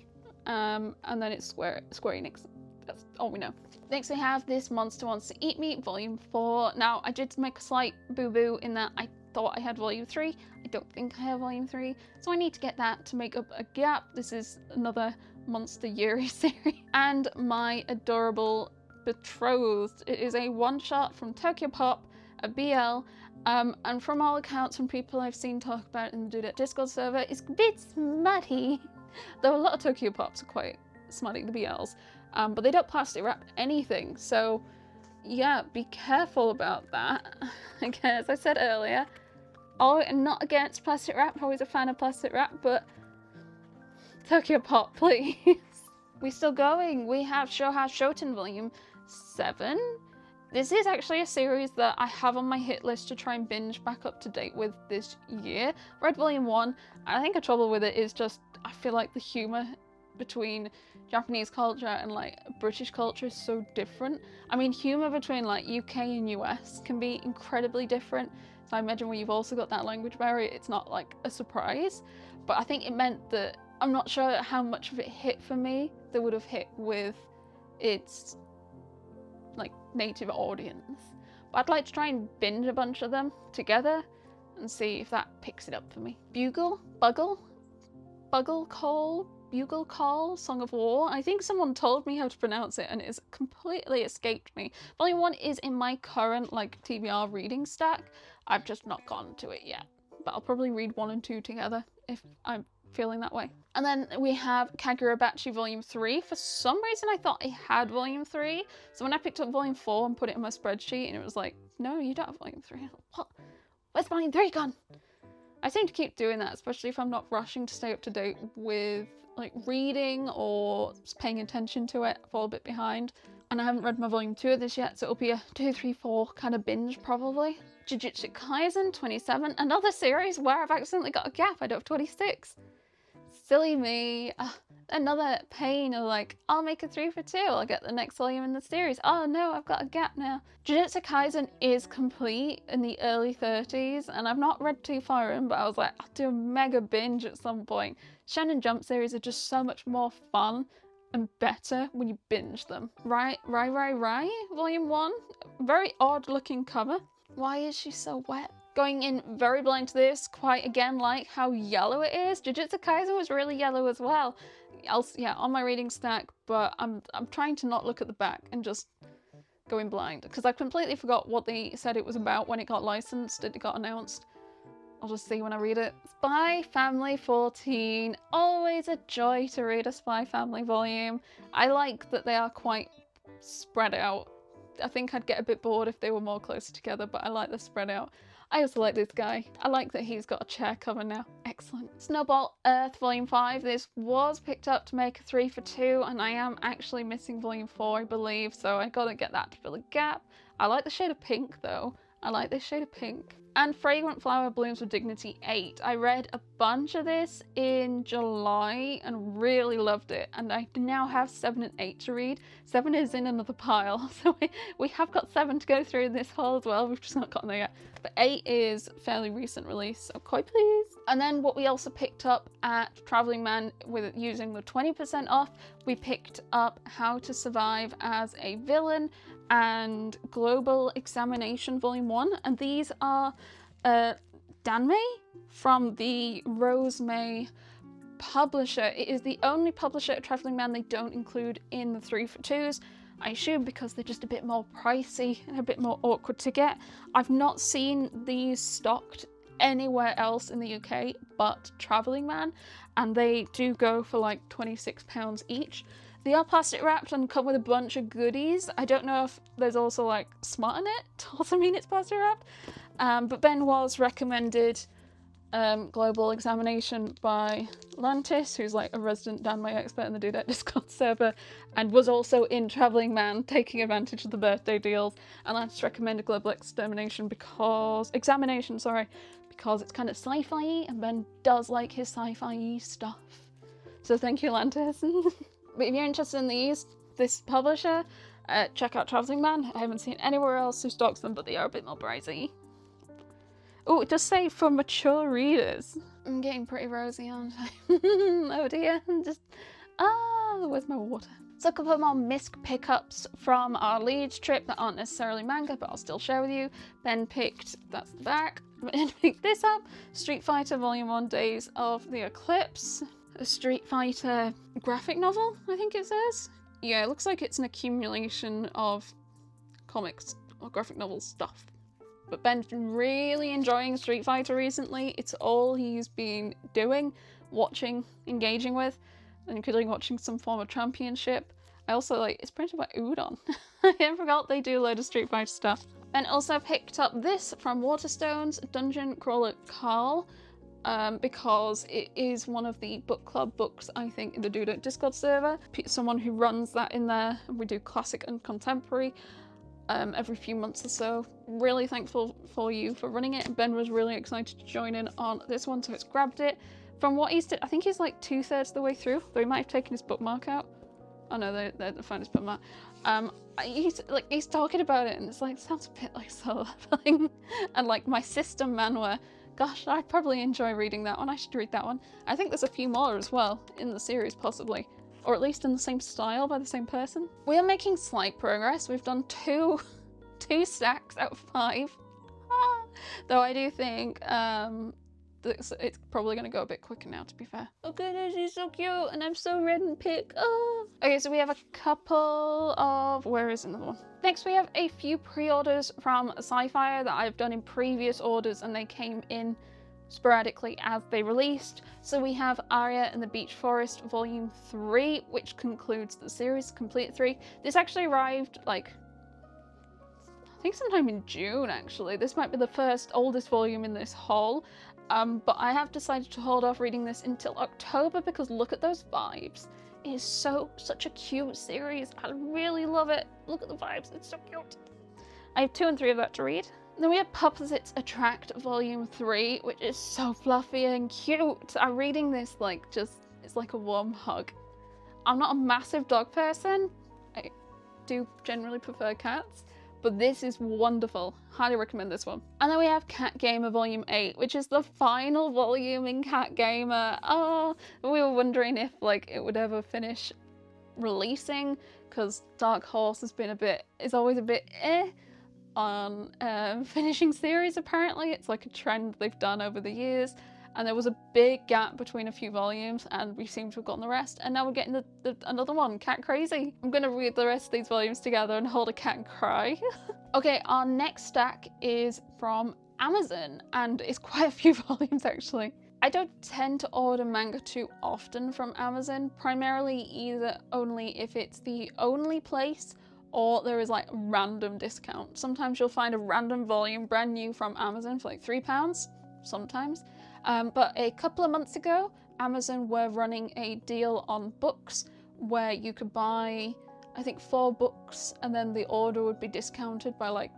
Speaker 1: And then it's Square Enix. That's all we know. Next we have This Monster Wants to Eat Me, Volume 4. Now, I did make a slight boo-boo in that I thought I had Volume 3. I don't think I have Volume 3, so I need to get that to make up a gap. This is another Monster Yuri series. And My Adorable Betrothed. It is a one-shot from Tokyo Pop, a BL, and from all accounts from people I've seen talk about it in the Discord server, it's a bit smutty. Though a lot of Tokyo Pops are quite smutty, the BLs. But they don't plastic wrap anything, so yeah, be careful about that. Again, as I said earlier, I'm not against plastic wrap, I'm always a fan of plastic wrap, but Tokyo Pop, please. We're still going. We have Shoha Shoten Volume 7. This is actually a series that I have on my hit list to try and binge back up to date with this year. Read Volume 1. I think the trouble with it is just, I feel like the humour between Japanese culture and like British culture is so different. I mean, humour between like UK and US can be incredibly different. So I imagine when you've also got that language barrier, it's not like a surprise. But I think it meant that, I'm not sure how much of it hit for me that would have hit with its like native audience. But I'd like to try and binge a bunch of them together and see if that picks it up for me. Bugle Call, Song of War. I think someone told me how to pronounce it and it's completely escaped me. Volume 1 is in my current like TBR reading stack. I've just not gotten to it yet, but I'll probably read 1 and 2 together if I'm feeling that way. And then we have Kagurabachi Volume 3. For some reason I thought I had Volume 3, so when I picked up Volume 4 and put it in my spreadsheet and it was like, no, you don't have Volume 3. What? Where's Volume 3 gone? I seem to keep doing that, especially if I'm not rushing to stay up to date with like reading or just paying attention to it. I fall a bit behind. And I haven't read my Volume 2 of this yet, so it'll be a 2, 3, 4 kind of binge probably. Jujutsu Kaisen 27, another series where I've accidentally got a gap. I don't have 26. Silly me. Another pain of like, I'll make a 3 for 2, I'll get the next volume in the series. Oh no, I've got a gap now. Jujutsu Kaisen is complete in the early 30s, and I've not read too far in, but I was like, I'll do a mega binge at some point. Shonen Jump series are just so much more fun and better when you binge them. Right, Volume 1. Very odd looking cover. Why is she so wet? Going in very blind to this, quite again like how yellow it is. Jujutsu Kaisen was really yellow as well. Yeah, on my reading stack, but I'm trying to not look at the back and just go in blind because I completely forgot what they said it was about when it got licensed, it got announced. I'll just see when I read it. Spy Family 14. Always a joy to read a Spy Family volume. I like that they are quite spread out. I think I'd get a bit bored if they were more closer together, but I like the spread out. I also like this guy. I like that he's got a chair cover now. Excellent. Snowball Earth Volume 5. This was picked up to make a 3 for 2, and I am actually missing Volume 4, I believe, so I gotta get that to fill a gap. I like the shade of pink, though. I like this shade of pink. And Fragrant Flower Blooms with Dignity 8. I read a bunch of this in July and really loved it, and I now have 7 and 8 to read. 7 is in another pile, so we have got 7 to go through in this haul as well. We've just not gotten there yet. But 8 is fairly recent release, so quite pleased. And then what we also picked up at Traveling Man with using the 20% off, we picked up How to Survive as a Villain and Global Examination Volume 1, and these are Danmei from the Rosemay publisher. It is the only publisher at Traveling Man they don't include in the 3 for 2s. I assume because they're just a bit more pricey and a bit more awkward to get. I've not seen these stocked anywhere else in the UK but Traveling Man, and they do go for like £26 each. They are plastic wrapped and come with a bunch of goodies. I don't know if there's also like smut in it to also mean it's plastic wrapped. But Ben was recommended global examination by Lantis, who's like a resident Danmei expert in the Dudette Discord server, and was also in Travelling Man, taking advantage of the birthday deals. And Lantis recommended global examination because it's kind of sci-fi, and Ben does like his sci-fi stuff. So thank you, Lantis. But if you're interested in this publisher, check out Travelling Man. I haven't seen anywhere else who stocks them, but they are a bit more pricey. Oh, it does say for mature readers. I'm getting pretty rosy, aren't I? Oh dear, where's my water? So a couple more MISC pickups from our Leeds trip that aren't necessarily manga, but I'll still share with you. Ben picked, that's the back, Ben picked this up, Street Fighter Volume 1 Days of the Eclipse. A Street Fighter graphic novel, I think it says. Yeah, it looks like it's an accumulation of comics or graphic novel stuff. But Ben's been really enjoying Street Fighter recently. It's all he's been doing, watching, engaging with, including watching some form of championship. I also it's printed by Udon. I forgot they do a load of Street Fighter stuff. Ben also picked up this from Waterstones, Dungeon Crawler Carl, because it is one of the book club books, I think, in the Dudette Discord server. Someone who runs that in there, and we do classic and contemporary every few months or so. Really thankful for you for running it. Ben was really excited to join in on this one, so it's grabbed it. From what he's did, I think he's like 2/3 of the way through, though he might have taken his bookmark out. Oh no, they found his bookmark. He's talking about it, and it's like, sounds a bit like Solo Leveling. And like my system manhwa, gosh, I'd probably enjoy reading that one. I should read that one. I think there's a few more as well in the series, possibly. Or at least in the same style by the same person. We are making slight progress. We've done two stacks out of 5. Though I do think it's probably going to go a bit quicker now, to be fair. Oh goodness, he's so cute, and I'm so red and pink. Oh. Okay, so we have a couple of... Where is another one? Next, we have a few pre-orders from SciFier that I've done in previous orders, and they came in sporadically as they released. So we have Arya and the Beach Forest Volume 3, which concludes the series, Complete 3. This actually arrived, I think sometime in June, actually. This might be the oldest volume in this haul, but I have decided to hold off reading this until October because look at those vibes. It is such a cute series. I really love it. Look at the vibes, it's so cute. I have 2 and 3 of that to read. Then we have Puppets Attract Volume 3, which is so fluffy and cute. I'm reading this it's like a warm hug. I'm not a massive dog person. I do generally prefer cats, but this is wonderful. Highly recommend this one. And then we have Cat Gamer Volume 8, which is the final volume in Cat Gamer. Oh, we were wondering if it would ever finish releasing, because Dark Horse is always a bit on finishing series. Apparently it's like a trend they've done over the years, and there was a big gap between a few volumes, and we seem to have gotten the rest, and now we're getting another one, Cat Crazy. I'm gonna read the rest of these volumes together and hold a cat and cry. Okay, our next stack is from Amazon, and it's quite a few volumes actually. I don't tend to order manga too often from Amazon, primarily either only if it's the only place or there is random discount. Sometimes you'll find a random volume brand new from Amazon for £3, sometimes. But a couple of months ago, Amazon were running a deal on books where you could buy, I think 4 books, and then the order would be discounted by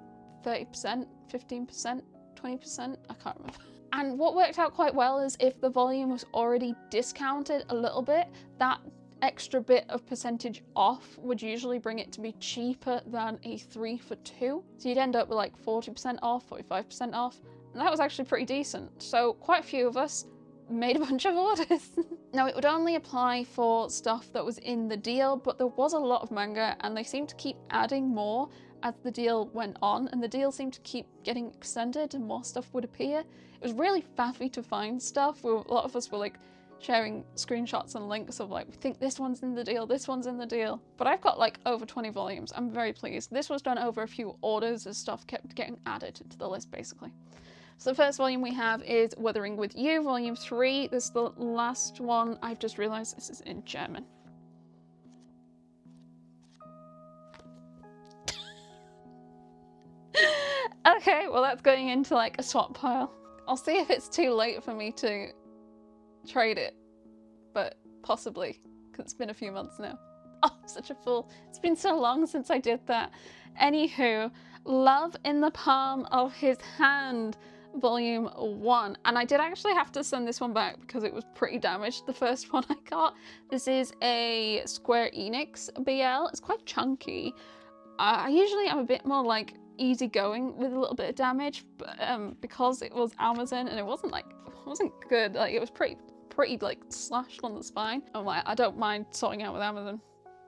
Speaker 1: 30%, 15%, 20%, I can't remember. And what worked out quite well is if the volume was already discounted a little bit, that extra bit of percentage off would usually bring it to be cheaper than a 3 for 2. So you'd end up with 40% off, 45% off, and that was actually pretty decent. So quite a few of us made a bunch of orders. Now it would only apply for stuff that was in the deal, but there was a lot of manga and they seemed to keep adding more as the deal went on, and the deal seemed to keep getting extended and more stuff would appear. It was really faffy to find stuff. A lot of us were sharing screenshots and links of we think this one's in the deal, this one's in the deal. But I've got over 20 volumes. I'm very pleased. This was done over a few orders as stuff kept getting added to the list basically. So the first volume we have is Wuthering With You, Volume 3. This is the last one. I've just realised this is in German. Okay, well that's going into a swap pile. I'll see if it's too late for me to trade it, but possibly, because it's been a few months now. Oh, I'm such a fool. It's been so long since I did that. Anywho, Love in the Palm of His Hand, Volume 1. And I did actually have to send this one back because it was pretty damaged, the first one I got. This is a Square Enix BL. It's quite chunky. I usually am a bit more like easygoing with a little bit of damage, but because it was Amazon and it wasn't good, like it was pretty like slashed on the spine. I'm like, I don't mind sorting out with Amazon.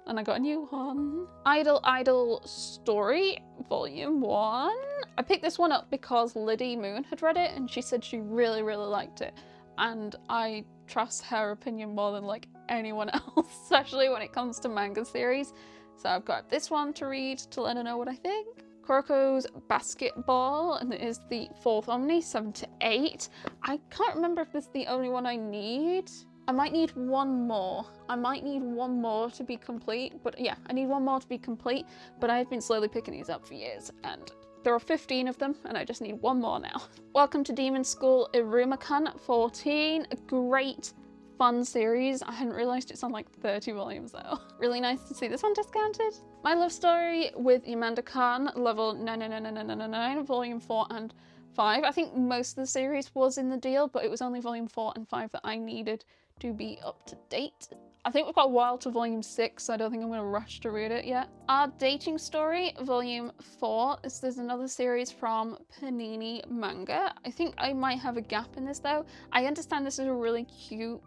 Speaker 1: And I got a new one. Idol Story, Volume 1. I picked this one up because Liddy Moon had read it and she said she really, really liked it. And I trust her opinion more than like anyone else, especially when it comes to manga series. So I've got this one to read to let her know what I think. Kuroko's Basketball, and it is the 4th Omni, 7 to 8. I can't remember if this is the only one I need. I might need one more. I might need one more to be complete, but yeah, I need one more to be complete, but I've been slowly picking these up for years, and there are 15 of them, and I just need one more now. Welcome to Demon School, Irumakun 14. A great, fun series. I hadn't realised it's on like 30 volumes though. Really nice to see this one discounted. My Love Story with Yamanda Khan, level 99999, volume 4 and 5. I think most of the series was in the deal, but it was only volume 4 and 5 that I needed to be up to date. I think we've got a while to volume 6, so I don't think I'm going to rush to read it yet. Our Dating Story, volume 4. There's another series from Panini Manga. I think I might have a gap in this though. I understand this is a really cute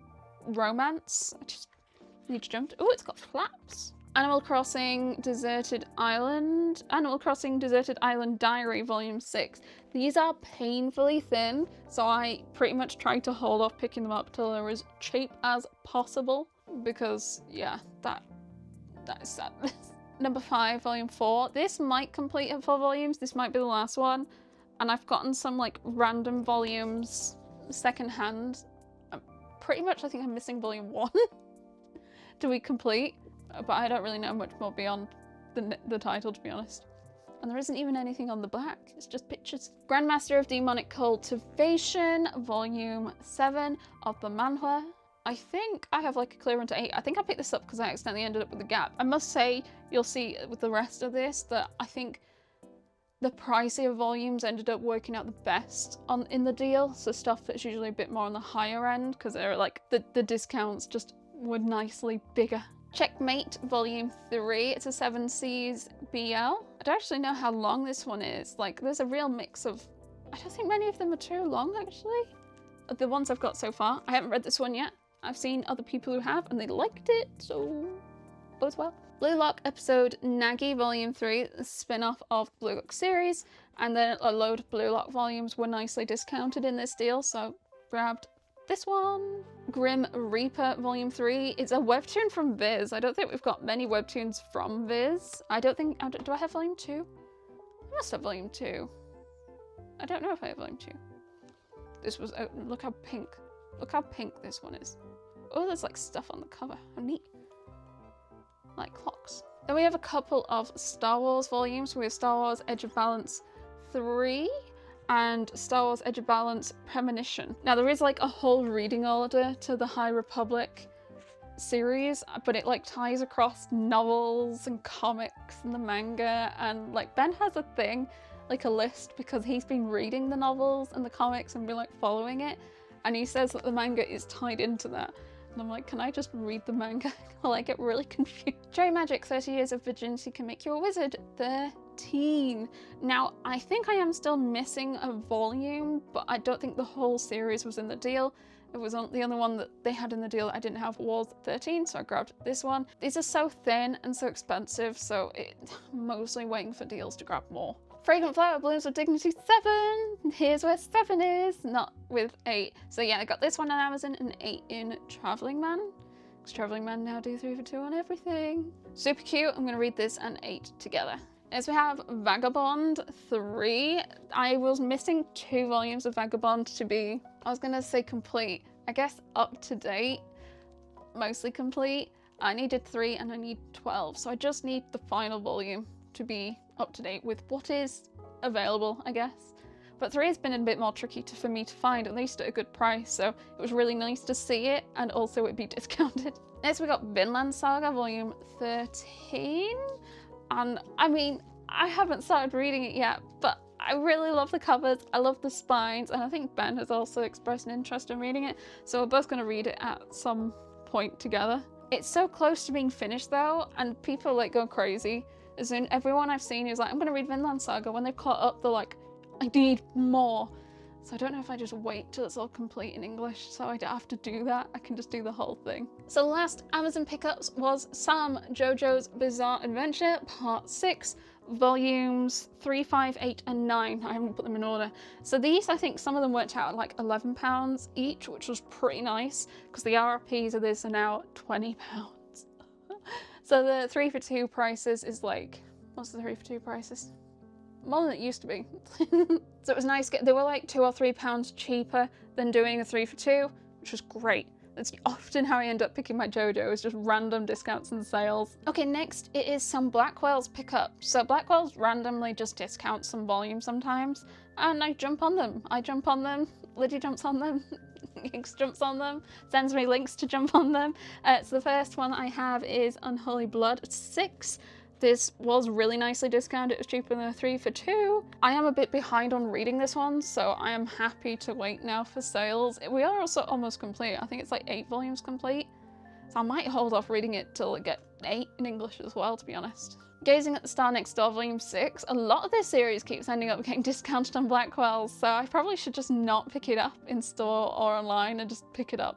Speaker 1: romance. I just need to jump to... Oh, it's got flaps. Animal Crossing Deserted Island Diary, Volume 6. These are painfully thin, so I pretty much tried to hold off picking them up till they're as cheap as possible, because, yeah, that is sad. Number 5, Volume 4. This might complete at 4 volumes. This might be the last one. And I've gotten some, like, random volumes secondhand. Pretty much, I think I'm missing Volume 1 to be complete. But I don't really know much more beyond the title, to be honest. And there isn't even anything on the back, it's just pictures. Grandmaster of Demonic Cultivation, Volume 7 of the manhwa. I think I have like a clear run to 8. I think I picked this up because I accidentally ended up with a gap. I must say, you'll see with the rest of this that I think the pricier volumes ended up working out the best in the deal. So stuff that's usually a bit more on the higher end, because they're like the discounts just were nicely bigger. Checkmate Volume 3. It's a 7 Seas BL. I don't actually know how long this one is. Like, there's a real mix of... I don't think many of them are too long, actually. The ones I've got so far. I haven't read this one yet. I've seen other people who have, and they liked it, so... both well. Blue Lock Episode Nagi Volume 3, a spin-off of Blue Lock series. And then a load of Blue Lock volumes were nicely discounted in this deal, so grabbed this one. Grim Reaper Volume 3. It's a webtoon from Viz. I don't think we've got many webtoons from Viz. I don't think... do I have Volume 2? I must have Volume 2. I don't know if I have Volume 2. This was... oh, look how pink. Look how pink this one is. Oh, there's like stuff on the cover. How neat. Like clocks. Then we have a couple of Star Wars volumes. We have Star Wars Edge of Balance 3. And Star Wars Edge of Balance Premonition. Now there is like a whole reading order to the High Republic series, but it like ties across novels and comics and the manga, and like Ben has a thing, like a list, because he's been reading the novels and the comics and been like following it, and he says that the manga is tied into that. And I'm like, can I just read the manga? I'll like get really confused. Cherry Magic 30 Years of Virginity Can Make You a Wizard 13. Now, I think I am still missing a volume, but I don't think the whole series was in the deal. It was the only one that they had in the deal I didn't have was 13, so I grabbed this one. These are so thin and so expensive, so I'm mostly waiting for deals to grab more. Fragrant Flower Blooms of Dignity 7. Here's where 7 is, not with 8. So yeah, I got this one on Amazon and 8 in Traveling Man. Because Traveling Man now do 3 for 2 on everything. Super cute. I'm going to read this and 8 together. Next we have Vagabond 3. I was missing 2 volumes of Vagabond to be, I was going to say complete, I guess up to date, mostly complete. I needed 3 and I need 12, so I just need the final volume to be up to date with what is available, I guess. but 3 has been a bit more tricky for me to find, at least at a good price, so it was really nice to see it and also it be discounted. Next we got Vinland Saga volume 13, and I mean, I haven't started reading it yet, but I really love the covers, I love the spines, and I think Ben has also expressed an interest in reading it, so we're both going to read it at some point together. It's so close to being finished though, and people like go crazy. As in, everyone I've seen is like, I'm going to read Vinland Saga. When they've caught up, they're like, I need more. So I don't know if I just wait till it's all complete in English, so I don't have to do that. I can just do the whole thing. So the last Amazon pickups was Sam JoJo's Bizarre Adventure Part 6, volumes 3, 5, 8 and 9. I haven't put them in order. So these, I think some of them worked out at like £11 each, which was pretty nice because the RRPs of this are now £20. So the 3 for 2 prices is like, what's the 3 for 2 prices? More than it used to be. So it was nice. They were like £2 or £3 cheaper than doing a 3 for 2, which was great. That's often how I end up picking my JoJo, is just random discounts and sales. Okay, next it is some Blackwell's pickup. So Blackwell's randomly just discounts some volume sometimes, and I jump on them. Lydia jumps on them. Hicks jumps on them, sends me links to jump on them. So the first one I have is Unholy Blood 6. This was really nicely discounted. It was cheaper than a 3 for 2. I am a bit behind on reading this one, so I am happy to wait now for sales. We are also almost complete. I think it's like 8 volumes complete. So I might hold off reading it till I get 8 in English as well, to be honest. Gazing at the Star Next Door volume 6. A lot of this series keeps ending up getting discounted on Blackwell's, so I probably should just not pick it up in store or online and just pick it up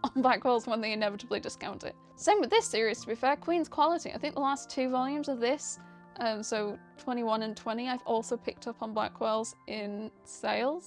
Speaker 1: on Blackwell's when they inevitably discount it. Same with this series, to be fair. Queen's Quality. I think the last 2 volumes of this, so 21 and 20, I've also picked up on Blackwell's on sale.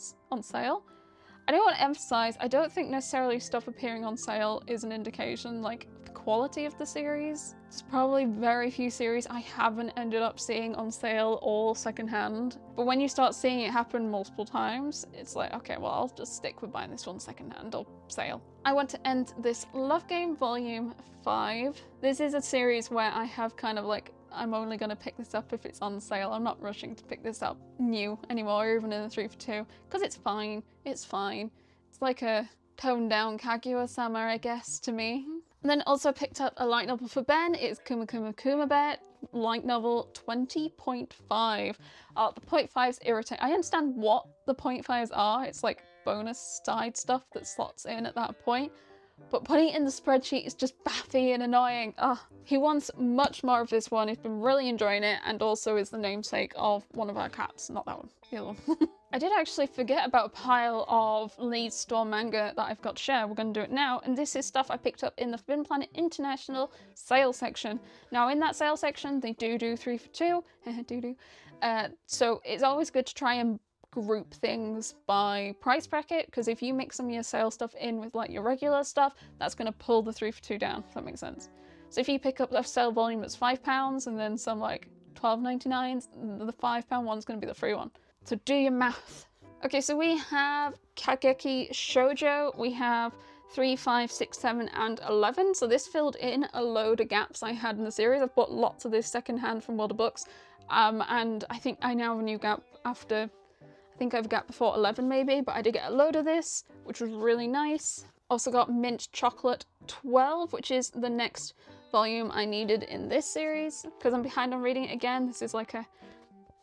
Speaker 1: I do want to emphasize, I don't think necessarily stuff appearing on sale is an indication like the quality of the series. There's probably very few series I haven't ended up seeing on sale or secondhand. But when you start seeing it happen multiple times, it's like, okay, well, I'll just stick with buying this one secondhand or sale. I want to end this Love Game Volume 5. This is a series where I have kind of like, I'm only going to pick this up if it's on sale. I'm not rushing to pick this up new anymore, even in a 3 for 2, because it's fine. It's fine. It's like a toned down Kaguya-sama, I guess, to me. And then also picked up a light novel for Ben. It's Kuma Kuma Kuma Bet, light novel 20.5. The 0.5s irritate. I understand what the 0.5s are. It's like bonus side stuff that slots in at that point. But putting it in the spreadsheet is just baffy and annoying. He wants much more of this one. He's been really enjoying it, and also is the namesake of one of our cats. Not that one, the other one. I did actually forget about a pile of Lee's store manga that I've got to share. We're going to do it now, and this is stuff I picked up in the Forbidden Planet International sale section. Now in that sale section, they do 3 for 2. So it's always good to try and group things by price bracket, because if you mix some of your sale stuff in with like your regular stuff, that's going to pull the 3 for 2 down, if that makes sense. So if you pick up the sale volume that's £5 and then some like £12.99s, the £5 one's going to be the free one. So do your math. Okay, so we have Kageki Shoujo, we have 3, 5, 6, 7 and 11. So this filled in a load of gaps I had in the series. I've bought lots of this secondhand from World of Books, and I think I now have a new gap after, I think I have a gap before 11 maybe, but I did get a load of this, which was really nice. Also got Mint Chocolate 12, which is the next volume I needed in this series, because I'm behind on reading it again. This is like a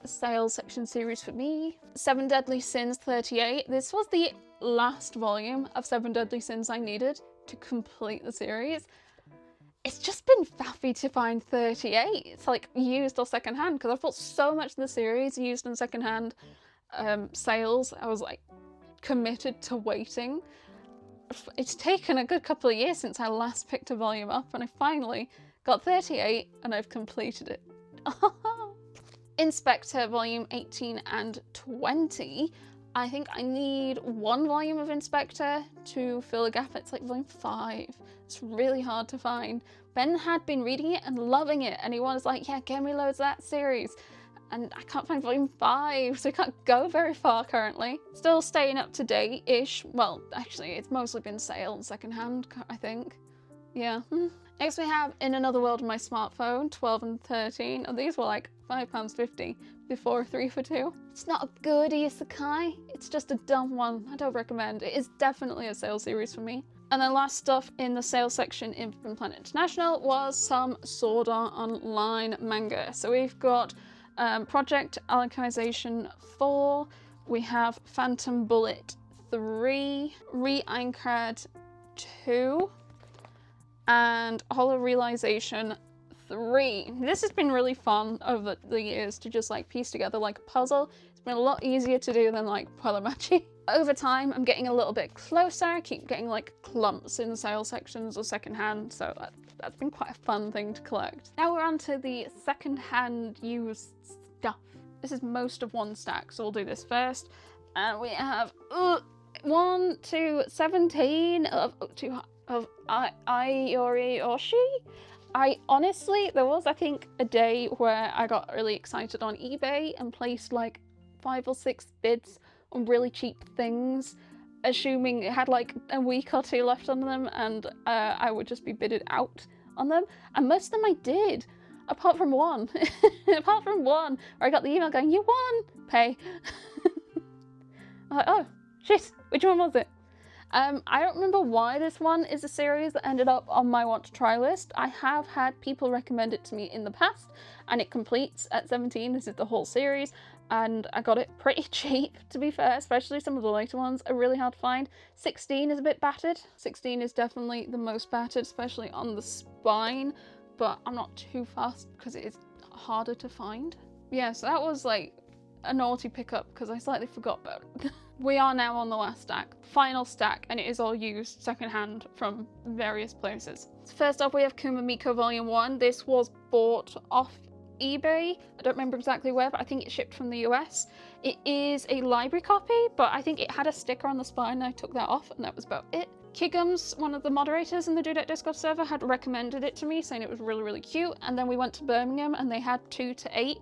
Speaker 1: sales section series for me. 7 Deadly Sins 38. This was the last volume of 7 Deadly Sins I needed to complete the series. It's just been faffy to find 38. It's like used or secondhand, because I've bought so much of the series used and secondhand sales. I was like committed to waiting. It's taken a good couple of years since I last picked a volume up, and I finally got 38 and I've completed it. Inspector volume 18 and 20. I think I need 1 volume of Inspector to fill a gap. It's like volume 5. It's really hard to find. Ben had been reading it and loving it, and he was like, yeah, get me loads of that series. And I can't find volume 5, so I can't go very far currently. Still staying up to date-ish. Well, actually, it's mostly been sale and secondhand, I think. Yeah. Next we have In Another World on my smartphone, 12 and 13. And these were like £5.50 before a 3 for 2. It's not a good isekai, it's just a dumb one. I don't recommend it. It's definitely a sale series for me. And then last stuff in the sale section in Forbidden Planet International was some Sword Art Online manga. So we've got Project Alicization 4, we have Phantom Bullet 3, Re-Aincrad 2, and Hollow Realization 3. This has been really fun over the years to just like piece together like a puzzle. It's been a lot easier to do than like Puelamachi. Over time, I'm getting a little bit closer. I keep getting like clumps in sale sections or secondhand, so that's been quite a fun thing to collect. Now we're on to the secondhand used stuff. This is most of one stack, so we'll do this first. And we have 1 to 17 of Aiori Oshi. I honestly, there was I think a day where I got really excited on eBay and placed like 5 or 6 bids on really cheap things, assuming it had like a week or 2 left on them, and I would just be bidded out on them. And most of them I did, apart from one. Apart from one where I got the email going, "You won! Pay." I'm like, oh shit, which one was it? I don't remember why this one is a series that ended up on my want to try list. I have had people recommend it to me in the past, and it completes at 17. This is the whole series, and I got it pretty cheap, to be fair, especially some of the later ones are really hard to find. 16 is a bit battered. 16 is definitely the most battered, especially on the spine, but I'm not too fast because it is harder to find. Yeah, so that was like a naughty pickup because I slightly forgot about it. We are now on the last stack, final stack, and it is all used secondhand from various places. So first off, we have Kumamiko Volume 1. This was bought off eBay. I don't remember exactly where, but I think it shipped from the US. It is a library copy, but I think it had a sticker on the spine and I took that off, and that was about it. Kigums, one of the moderators in the Dudek Discord server, had recommended it to me, saying it was really, really cute, and then we went to Birmingham and they had 2 to 8.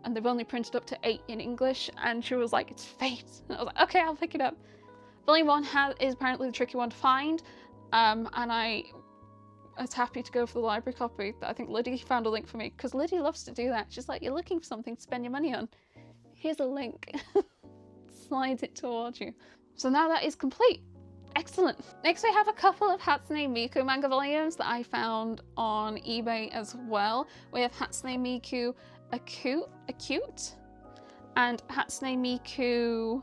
Speaker 1: And they've only printed up to 8 in English, and she was like, "It's fate." And I was like, okay, I'll pick it up. Volume 1 is apparently the tricky one to find, and I was happy to go for the library copy. I think Liddy found a link for me, because Liddy loves to do that. She's like, "You're looking for something to spend your money on. Here's a link." Slides it towards you. So now that is complete. Excellent. Next we have a couple of Hatsune Miku manga volumes that I found on eBay as well. We have Hatsune Miku Acute and Hatsune Miku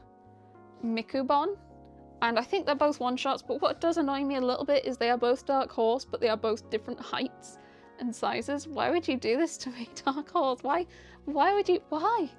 Speaker 1: Mikubon, and I think they're both one-shots, but what does annoy me a little bit is they are both Dark Horse, but they are both different heights and sizes. Why would you do this to me, Dark Horse? Why would you? Why?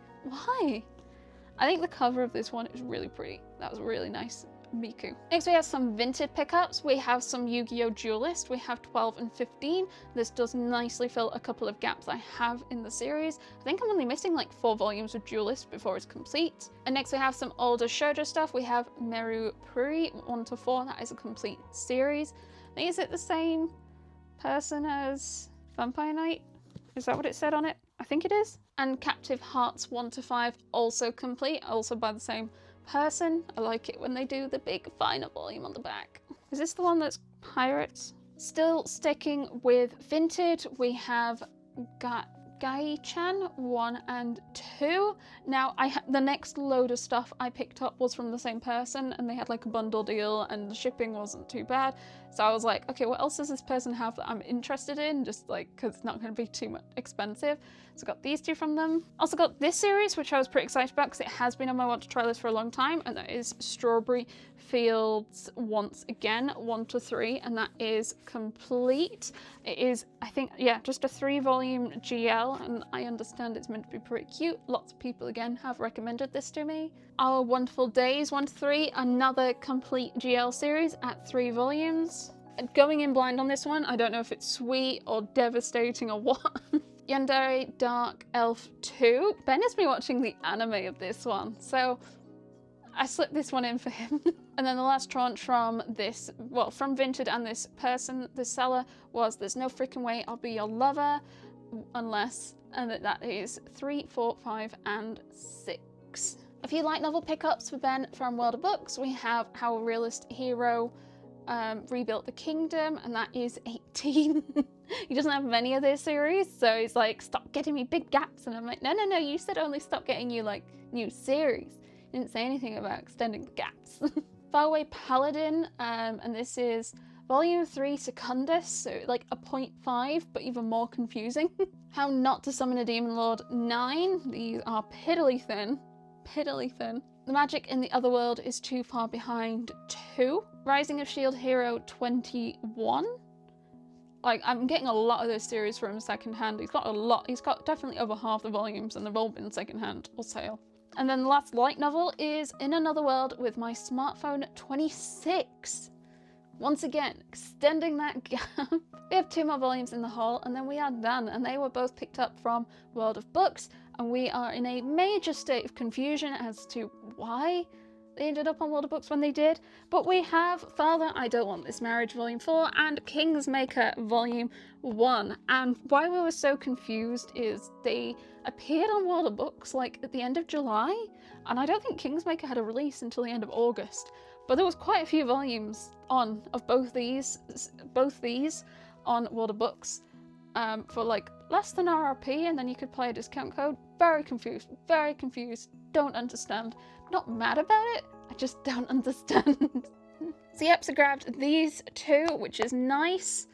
Speaker 1: I think the cover of this one is really pretty. That was really nice. Miku. Next we have some Vinted pickups. We have some Yu-Gi-Oh! Duelist. We have 12 and 15. This does nicely fill a couple of gaps I have in the series. I think I'm only missing like 4 volumes of Duelist before it's complete. And next we have some older shoujo stuff. We have Meru Puri 1 to 4. That is a complete series. I think, is it the same person as Vampire Knight? Is that what it said on it? I think it is. And Captive Hearts 1 to 5 also complete, also by the same person. I like it when they do the big final volume on the back. Is this the one that's pirates? Still sticking with Vinted, we have Gai-chan 1 and 2. Now the next load of stuff I picked up was from the same person, and they had like a bundle deal and the shipping wasn't too bad. So I was like, okay, what else does this person have that I'm interested in? Just like, because it's not going to be too much expensive. So I got these 2 from them. Also got this series, which I was pretty excited about because it has been on my want to try list for a long time, and that is Strawberry Fields Once Again 1 to 3, and that is complete. It is, I think, yeah, just a 3-volume GL, and I understand it's meant to be pretty cute. Lots of people again have recommended this to me. Our Wonderful Days 1 to 3, another complete GL series at 3 volumes. Going in blind on this one, I don't know if it's sweet or devastating or what. Yandere Dark Elf 2. Ben has been watching the anime of this one, so I slipped this one in for him. And then the last tranche from this, well, from Vinted and this person, this seller, was There's No Freaking Way I'll Be Your Lover, unless, and that is 3, 4, 5, and 6. A few light novel pickups for Ben from World of Books. We have How a Realist Hero Rebuilt the Kingdom, and that is 18. He doesn't have many of those series, so he's like, stop getting me big gaps. And I'm like, no, you said only stop getting you like new series. You didn't say anything about extending the gaps. Faraway Paladin, and this is Volume 3 Secundus, so like a 0.5, but even more confusing. How Not to Summon a Demon Lord 9. These are piddly thin. The Magic in the Otherworld is Too Far Behind 2. Rising of Shield Hero 21. Like, I'm getting a lot of those series from secondhand. He's got definitely over half the volumes, and they've all been secondhand or sale. And then the last light novel is In Another World with My Smartphone 26. Once again, extending that gap. We have 2 more volumes in the haul, and then we are done. And they were both picked up from World of Books, and we are in a major state of confusion as to why they ended up on World of Books when they did. But we have Father, I Don't Want This Marriage Volume 4 and Kingsmaker Volume 1. And why we were so confused is they appeared on World of Books like at the end of July, and I don't think Kingsmaker had a release until the end of August. But there was quite a few volumes of both these on World of Books for like less than RRP, and then you could play a discount code. Very confused, don't understand. Not mad about it, I just don't understand. So yep, so grabbed these 2, which is nice.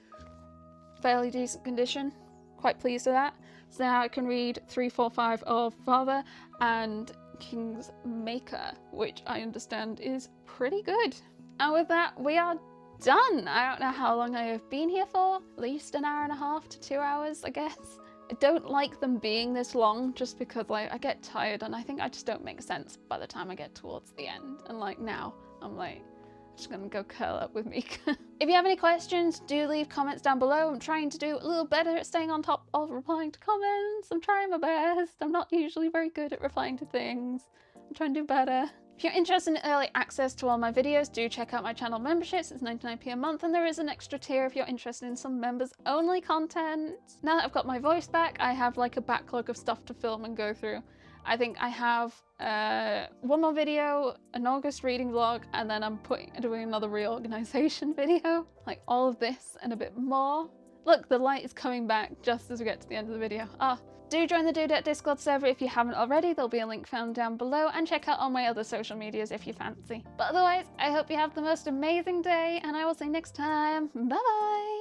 Speaker 1: Fairly decent condition, quite pleased with that. So now I can read 3, 4, 5 of Father and Kingsmaker, which I understand is pretty good. And with that, we are done. I don't know how long I have been here for, at least an hour and a half to 2 hours, I guess. I don't like them being this long just because like I get tired, and I think I just don't make sense by the time I get towards the end. And like now, I'm like, just gonna go curl up with Mika. If you have any questions, do leave comments down below. I'm trying to do a little better at staying on top of replying to comments. I'm trying my best. I'm not usually very good at replying to things. I'm trying to do better. If you're interested in early access to all my videos, do check out my channel memberships. It's 99p a month, and there is an extra tier if you're interested in some members only content. Now that I've got my voice back, I have like a backlog of stuff to film and go through. I think I have 1 more video, an August reading vlog, and then I'm doing another reorganization video. Like all of this and a bit more. Look, the light is coming back just as we get to the end of the video. Do join the Dudette Discord server if you haven't already. There'll be a link found down below, and check out all my other social medias if you fancy. But otherwise, I hope you have the most amazing day, and I will see you next time. Bye bye!